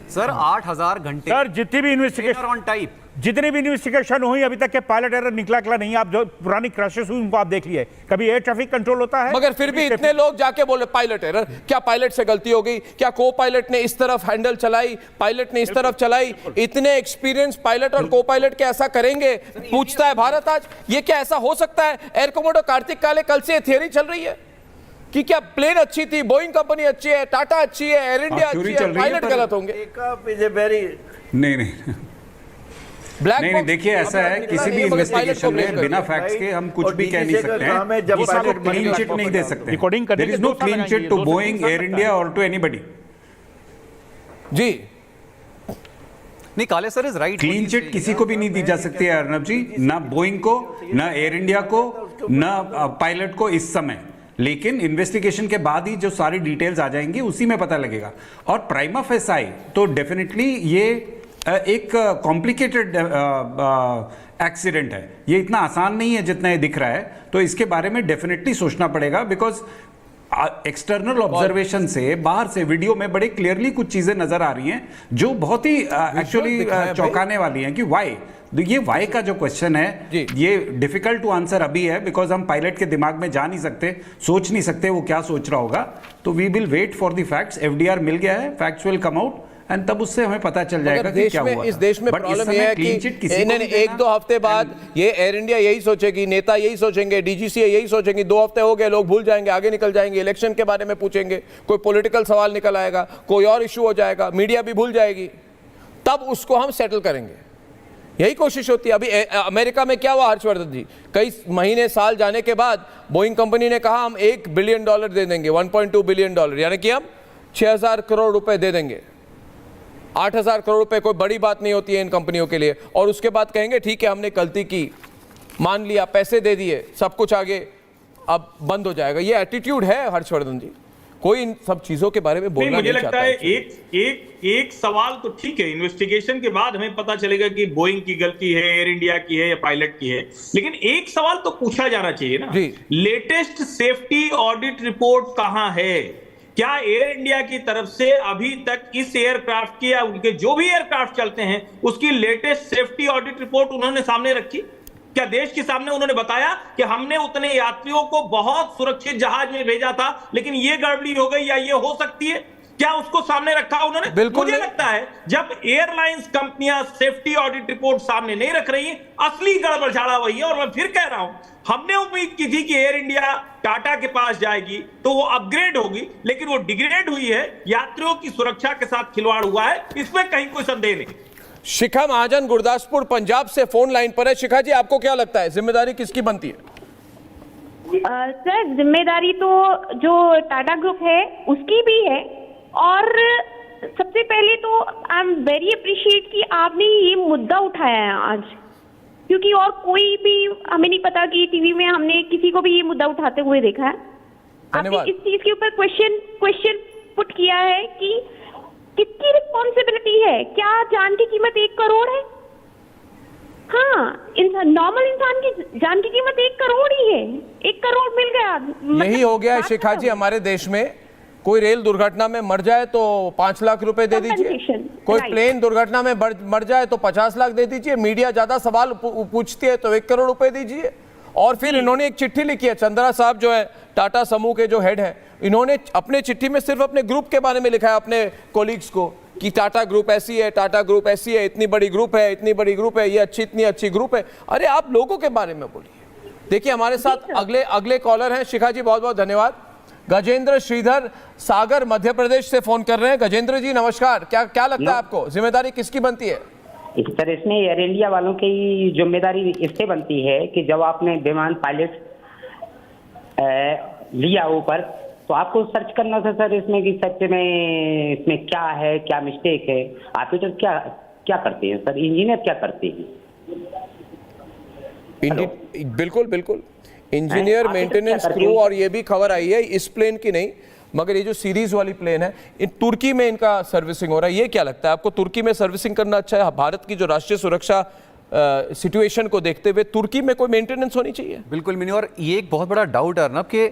सर 8000 घंटे सर जितनी भी इन्वेस्टिगेशन ऑन टाइप, जितनी भी इन्वेस्टिगेशन हुई अभी तक के पायलट एरर निकला नहीं। आप जो पुरानी क्रैशेस हुई उनको आप देख लिए, कभी एयर ट्रैफिक कंट्रोल होता है, मगर फिर भी इतने लोग जाके बोले पायलट एरर। क्या पायलट से गलती हो गई? क्या को पायलट ने इस तरफ हैंडल चलाई, पायलट ने इस तरफ चलाई? इतने एक्सपीरियंस पायलट और को पायलट क्या ऐसा करेंगे, पूछता है भारत आज। ये क्या ऐसा हो सकता है? एयर कमोडोर कार्तिक काले कल से थियरी चल रही है कि क्या प्लेन अच्छी थी, बोइंग कंपनी अच्छी है, टाटा अच्छी है, एयर इंडिया अच्छी है, पायलट गलत होंगे। नहीं ब्लैक नहीं बॉक्स- देखिए, ऐसा है किसी भी इन्वेस्टिगेशन में बिना फैक्ट्स के हम कुछ भी कह नहीं सकते हैं। जब किसी को पायलट क्लीन चिट नहीं दे सकते। रिकॉर्डिंग करने देयर के इज नो 2 साल क्लीन लगाएंगे, चिट टू 2 से 3 बोइंग, साल एयर लगता इंडिया है। और टू एनीबडी। जी नहीं काले sir is right. Clean chit किसी को भी नहीं दी जा सकती है अर्नब जी, ना बोइंग को, ना एयर इंडिया को, ना पायलट को इस समय। लेकिन इन्वेस्टिगेशन के बाद ही जो सारी डिटेल्स आ जाएंगी उसी में पता लगेगा। और प्राइमा फेसाई तो डेफिनेटली ये एक कॉम्प्लिकेटेड एक्सीडेंट है, ये इतना आसान नहीं है जितना ये दिख रहा है। तो इसके बारे में डेफिनेटली सोचना पड़ेगा, बिकॉज एक्सटर्नल ऑब्जर्वेशन से, बाहर से वीडियो में बड़े क्लियरली कुछ चीजें नजर आ रही हैं जो बहुत ही एक्चुअली चौंकाने वाली हैं कि वाई। ये वाई का जो क्वेश्चन है ये डिफिकल्ट टू आंसर अभी है, बिकॉज हम पायलट के दिमाग में जा नहीं सकते, सोच नहीं सकते वो क्या सोच रहा होगा। तो we will wait for the facts. FDR मिल गया है, facts will come out and तब उससे हमें पता चल जाएगा कि क्या हुआ। इस देश में प्रॉब्लम यह है कि एक दो हफ्ते बाद ये एयर इंडिया यही सोचेगी, नेता यही सोचेंगे, डीजीसी यही सोचेंगे, 2 हफ्ते हो गए, लोग भूल जाएंगे, आगे निकल जाएंगे, इलेक्शन के बारे में पूछेंगे, कोई पॉलिटिकल सवाल निकल आएगा, कोई और इशू हो जाएगा, मीडिया भी भूल जाएगी, तब उसको हम सेटल करेंगे। यही कोशिश होती है। अभी अमेरिका में क्या हुआ हर्षवर्धन जी, कई महीने साल जाने के बाद बोइंग कंपनी ने कहा हम $1 बिलियन दे देंगे, $1.2 बिलियन, यानी कि हम 6000 करोड़ रुपए दे देंगे। 8000 करोड़ रुपए कोई बड़ी बात नहीं होती है इन कंपनियों के लिए। और उसके बाद कहेंगे ठीक है हमने गलती की, मान लिया, पैसे दे दिए, सब कुछ आगे अब बंद हो जाएगा। ये एटीट्यूड है हर्षवर्धन जी, कोई इन सब चीजों के बारे में बोलना नहीं मुझे लगता है चाहता। एक सवाल तो ठीक है, इन्वेस्टिगेशन के बाद हमें पता चलेगा कि बोइंग की गलती है, एयर इंडिया की है या पायलट की है, लेकिन एक सवाल तो पूछा जाना चाहिए ना, लेटेस्ट सेफ्टी ऑडिट रिपोर्ट कहां है? क्या एयर इंडिया की तरफ से अभी तक इस एयरक्राफ्ट की या उनके जो भी एयरक्राफ्ट चलते हैं उसकी लेटेस्ट सेफ्टी ऑडिट रिपोर्ट उन्होंने सामने रखी? क्या देश के सामने उन्होंने बताया कि हमने उतने यात्रियों को बहुत सुरक्षित जहाज में भेजा था लेकिन ये गड़बड़ी हो गई या ये हो सकती है? क्या उसको सामने रखा उन्होंने? बिल्कुल मुझे लगता है जब एयरलाइंस कंपनियां सेफ्टी ऑडिट रिपोर्ट सामने नहीं रख रही, असली गड़बड़झाड़ा वही है। और मैं फिर कह रहा हूं, हमने उम्मीद की थी कि एयर इंडिया टाटा के पास जाएगी तो वो अपग्रेड होगी, लेकिन वो डिग्रेड हुई है, यात्रियों की सुरक्षा के साथ खिलवाड़ हुआ है, इसमें कहीं कोई संदेह नहीं। शिखा महाजन गुरदासपुर पंजाब से फोन लाइन पर है। शिखा जी, आपको क्या लगता है जिम्मेदारी किसकी बनती है? सर जिम्मेदारी तो जो टाटा ग्रुप है उसकी भी है, और सबसे पहले तो आई एम वेरी अप्रिशिएट कि आपने ये मुद्दा उठाया है आज, क्योंकि और कोई भी हमें नहीं पता कि टीवी में हमने किसी को भी ये मुद्दा उठाते हुए देखा है। आपने इस चीज के ऊपर क्वेश्चन पुट किया है कि किसकी रिस्पॉन्सिबिलिटी है? क्या जान की कीमत 1 करोड़ है? हाँ, नॉर्मल इंसान की जान की कीमत 1 करोड़ ही है। 1 करोड़ मिल गया, यही हो गया है शिखा जी हमारे देश में। कोई रेल दुर्घटना में मर जाए तो 5 लाख रुपए दे दीजिए, कोई प्लेन दुर्घटना में मर जाए तो 50 लाख दे दीजिए, मीडिया ज्यादा सवाल पूछती है तो 1 करोड़ रुपए दीजिए। और फिर इन्होंने एक चिट्ठी लिखी है, चंद्रा साहब जो है टाटा समूह के जो हेड हैं, इन्होंने अपने चिट्ठी में सिर्फ अपने ग्रुप के बारे में लिखा है, अपने कोलीग्स को, कि टाटा ग्रुप ऐसी है, टाटा ग्रुप ऐसी है, इतनी बड़ी ग्रुप है, इतनी बड़ी ग्रुप है, ये अच्छी, इतनी अच्छी ग्रुप है। अरे आप लोगों के बारे में बोलिए। देखिए हमारे साथ अगले कॉलर हैं। शिखा जी बहुत बहुत धन्यवाद। गजेंद्र श्रीधर सागर मध्य प्रदेश से फोन कर रहे हैं। गजेंद्र जी नमस्कार, क्या लगता है आपको जिम्मेदारी किसकी बनती है? सर इसमें एयर इंडिया वालों की जिम्मेदारी इससे बनती है कि जब आपने विमान पायलट लिया ऊपर, तो आपको सर्च करना था सर इसमें कि सच में इसमें क्या है, क्या मिस्टेक है। ऑपरेटर क्या करते हैं सर, इंजीनियर क्या करते हैं? बिल्कुल बिल्कुल, इंजीनियर, मेंटेनेंस क्रू। और ये भी खबर आई है इस प्लेन की नहीं, मगर ये जो सीरीज वाली प्लेन है, इन तुर्की में इनका सर्विसिंग हो रहा है। ये क्या लगता है आपको, तुर्की में सर्विसिंग करना अच्छा है? भारत की जो राष्ट्रीय सुरक्षा सिचुएशन को देखते हुए तुर्की में कोई मेंटेनेंस होनी चाहिए। बिल्कुल मिनी, और ये एक बहुत बड़ा डाउट है अर्नब कि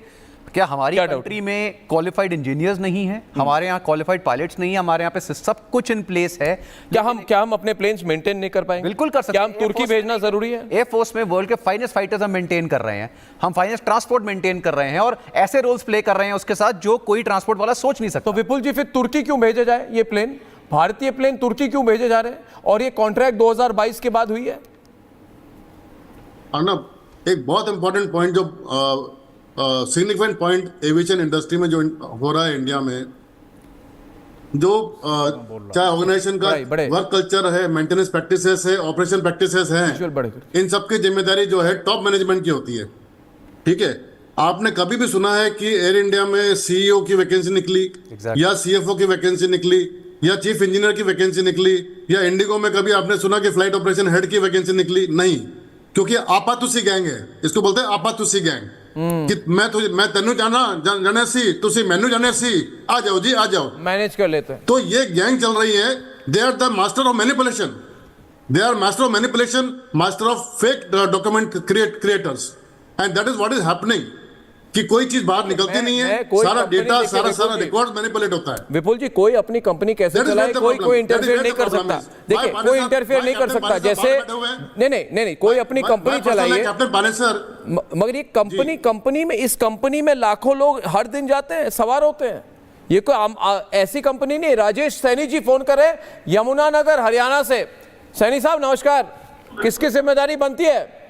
क्या हमारी कंट्री में क्वालिफाइड इंजीनियर्स नहीं है, हमारे यहाँ क्वालिफाइड पायलट्स नहीं है, हमारे यहाँ पे सब कुछ इन प्लेस है। क्या हम अपने प्लेन्स मेंटेन नहीं कर पाएंगे? बिल्कुल कर सकते हैं। क्या हम तुर्की भेजना जरूरी है? एयर फोर्स में वर्ल्ड के फाइनेस्ट फाइटर्स हम मेंटेन कर रहे हैं, हम फाइनेस्ट ट्रांसपोर्ट मेंटेन कर रहे हैं और ऐसे रोल्स प्ले कर रहे हैं उसके साथ जो कोई ट्रांसपोर्ट वाला सोच नहीं सकता। तो विपुल जी, फिर तुर्की क्यों भेजे जाए ये प्लेन? भारतीय प्लेन तुर्की क्यों भेजे जा रहे हैं? और ये कॉन्ट्रैक्ट 2022 के बाद हुई है। अर्नब, एक बहुत इंपॉर्टेंट पॉइंट, जो सिग्निफिकेंट पॉइंट एविएशन इंडस्ट्री में जो हो रहा है इंडिया में, जो चाहे ऑर्गेनाइजेशन का वर्क कल्चर है, मेंटेनेंस प्रैक्टिसेस है, ऑपरेशन प्रैक्टिसेस हैं, इन सब की जिम्मेदारी जो है टॉप मैनेजमेंट की होती है। ठीक है, आपने कभी भी सुना है कि एयर इंडिया में सीईओ की वैकेंसी निकली या सीएफओ की वैकेंसी निकली या चीफ इंजीनियर की वैकेंसी निकली, या इंडिगो में कभी आपने सुना कि फ्लाइट ऑपरेशन हेड की वैकेंसी निकली? नहीं, क्योंकि आपातुसी गैंग है, इसको बोलते हैं आपातुसी गैंग। कि मैं तेनू जाने सी, तुसी मैनू जाने सी, आ जाओ जी, आ जाओ, मैनेज कर लेते हैं। तो ये गैंग चल रही है। They are the master of manipulation, they are master of manipulation, master of fake document creators, and that is what is happening. कि कोई चीज बाहर निकलती नहीं है, सारा डेटा, सारा रिकॉर्ड मैनिपुलेट होता है। विपुल जी, कोई अपनी कंपनी कैसे चलाए, कोई इंटरफेयर नहीं कर सकता। देखिए, कोई इंटरफेयर नहीं कर सकता। जैसे नहीं, कोई अपनी कंपनी चलाइए, मगर ये कंपनी में, इस कंपनी में लाखों लोग हर दिन जाते हैं, सवार होते हैं। ये कोई ऐसी कंपनी नहीं। राजेश सैनी जी फोन करे यमुनानगर हरियाणा से। सैनी साहब नमस्कार, किसकी जिम्मेदारी बनती है?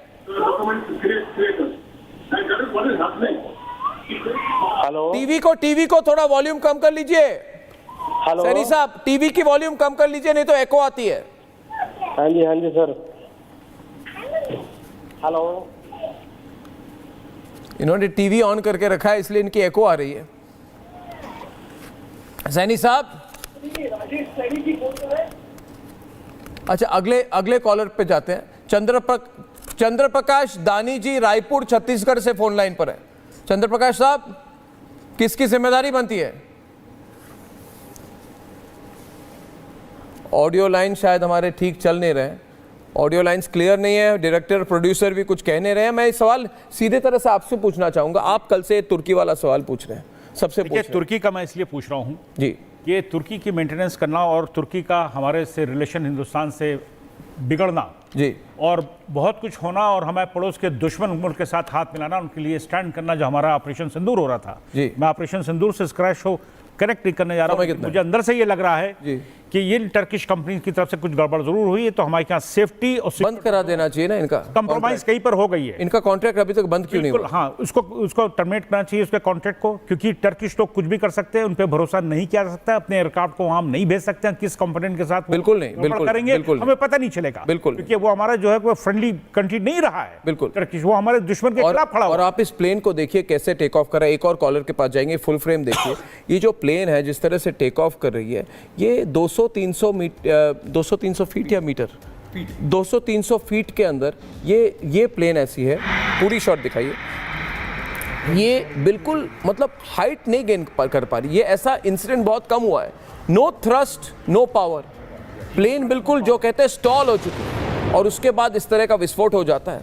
हेलो, टीवी को थोड़ा वॉल्यूम कम कर लीजिए। हेलो सैनी साहब, टीवी की वॉल्यूम कम कर लीजिए, नहीं तो एको आती है। हाँ जी सर। हेलो, इन्होंने टीवी ऑन करके रखा है इसलिए इनकी एको आ रही है। सैनी साहब, अच्छा अगले कॉलर पे जाते हैं। चंद्र प्रकाश दानी जी रायपुर छत्तीसगढ़ से फोन लाइन पर है। चंद्र प्रकाश साहब, किसकी जिम्मेदारी बनती है? ऑडियो लाइन शायद हमारे ठीक चल नहीं रहे, ऑडियो लाइंस क्लियर नहीं है, डायरेक्टर प्रोड्यूसर भी कुछ कह नहीं रहे हैं। मैं इस सवाल सीधे तरह से आपसे पूछना चाहूंगा। आप कल से तुर्की वाला सवाल पूछ रहे हैं, सबसे तुर्की का मैं इसलिए पूछ रहा हूँ जी, ये तुर्की की मेंटेनेंस करना और तुर्की का हमारे से रिलेशन हिंदुस्तान से बिगड़ना जी, और बहुत कुछ होना और हमारे पड़ोस के दुश्मन मुल्क के साथ हाथ मिलाना, उनके लिए स्टैंड करना, जो हमारा ऑपरेशन सिंदूर हो रहा था जी। मैं ऑपरेशन सिंदूर से स्क्रैच हो कनेक्ट नहीं करने जा रहा हूँ। मुझे अंदर से ये लग रहा है जी कि ये टर्किश कंपनी की तरफ से कुछ गड़बड़ जरूर हुई है, तो हमारे यहाँ सेफ्टी और बंद करा देना चाहिए ना इनका। कंप्रोमाइज कहीं पर हो गई है। इनका कॉन्ट्रैक्ट अभी तक बंद क्यों नहीं हुआ? हाँ, उसको टर्मिनेट करना चाहिए उसके कॉन्ट्रैक्ट को, क्योंकि टर्किश लोग कुछ भी कर सकते हैं, उन पर भरोसा नहीं किया जा सकता। अपने एयरक्राफ्ट को हम नहीं भेज सकते हैं, किस कंपोनेंट के साथ बिल्कुल नहीं, बिल्कुल करेंगे हमें पता नहीं चलेगा, बिल्कुल, क्योंकि वो हमारा जो है वो फ्रेंडली कंट्री नहीं रहा है। बिल्कुल टर्किश, वो हमारे दुश्मन के खिलाफ खड़ा। और आप इस प्लेन को देखिए कैसे टेक ऑफ कर रहा है। एक और कॉलर के पास जाएंगे, फुल फ्रेम देखिए। ये जो प्लेन है जिस तरह से टेक ऑफ कर रही है, ये 200-300 फीट या मीटर, 200-300 फीट के अंदर ये प्लेन ऐसी है। पूरी शॉट दिखाइए। ये बिल्कुल मतलब हाइट नहीं गेन कर पा रही। ये ऐसा इंसिडेंट बहुत कम हुआ है। No thrust, no power, plane बिल्कुल जो कहते हैं स्टॉल हो चुकी है और उसके बाद इस तरह का विस्फोट हो जाता है।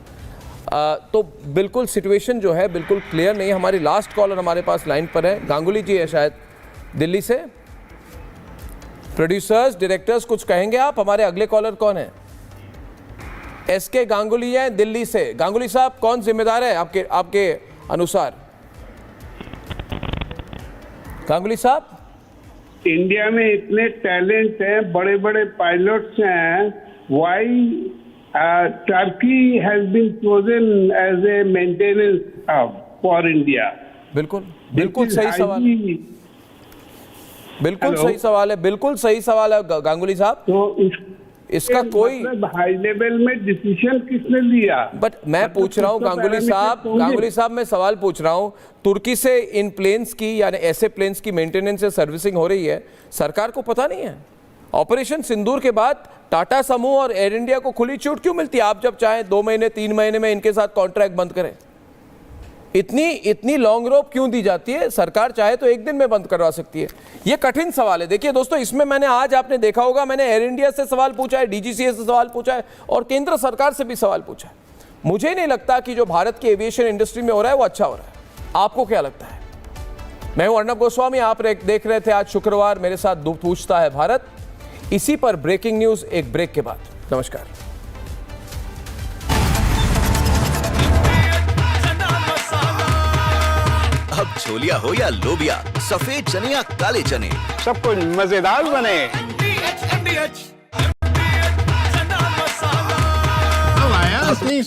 तो बिल्कुल सिचुएशन जो है बिल्कुल क्लियर नहीं है। हमारी लास्ट कॉलर हमारे पास लाइन पर है, गांगुली जी है शायद दिल्ली से। प्रोड्यूसर्स, डायरेक्टर्स, कुछ कहेंगे आप? हमारे अगले कॉलर कौन है? एसके गांगुली है दिल्ली से। गांगुली साहब, कौन जिम्मेदार है आपके अनुसार? गांगुली साहब, इंडिया में इतने टैलेंट है, बड़े बड़े पायलट्स हैं, why Turkey has been chosen as a maintenance hub for India? बिल्कुल सही सवाल, बिल्कुल सही सवाल है, बिल्कुल सही सवाल है गांगुली साहब। तो इसका कोई हाई लेवल में डिसीजन किसने लिया? बट मैं पूछ रहा हूं गांगुली साहब, मैं सवाल पूछ रहा हूं, तुर्की से इन प्लेन्स की यानी ऐसे प्लेन्स की मेंटेनेंस या सर्विसिंग हो रही है, सरकार को पता नहीं है? ऑपरेशन सिंदूर के बाद टाटा समूह और एयर इंडिया को खुली छूट क्यों मिलती है? आप जब चाहें 2 महीने 3 महीने में इनके साथ कॉन्ट्रैक्ट बंद करें। इतनी लॉन्ग रोप क्यों दी जाती है? सरकार चाहे तो एक दिन में बंद करवा सकती है। यह कठिन सवाल है। देखिए दोस्तों, इसमें मैंने आज, आपने देखा होगा, मैंने एयर इंडिया से सवाल पूछा है, डीजीसीए से सवाल पूछा है और केंद्र सरकार से भी सवाल पूछा है। मुझे नहीं लगता कि जो भारत की एविएशन इंडस्ट्री में हो रहा है वो अच्छा हो रहा है। आपको क्या लगता है? मैं हूं अर्णब गोस्वामी, आप देख रहे थे आज शुक्रवार, मेरे साथ पूछता है भारत। इसी पर ब्रेकिंग न्यूज एक ब्रेक के बाद। नमस्कार। अब छोलिया हो या लोबिया, सफेद चने या काले चने, सब कुछ मजेदार बने। अब आया असली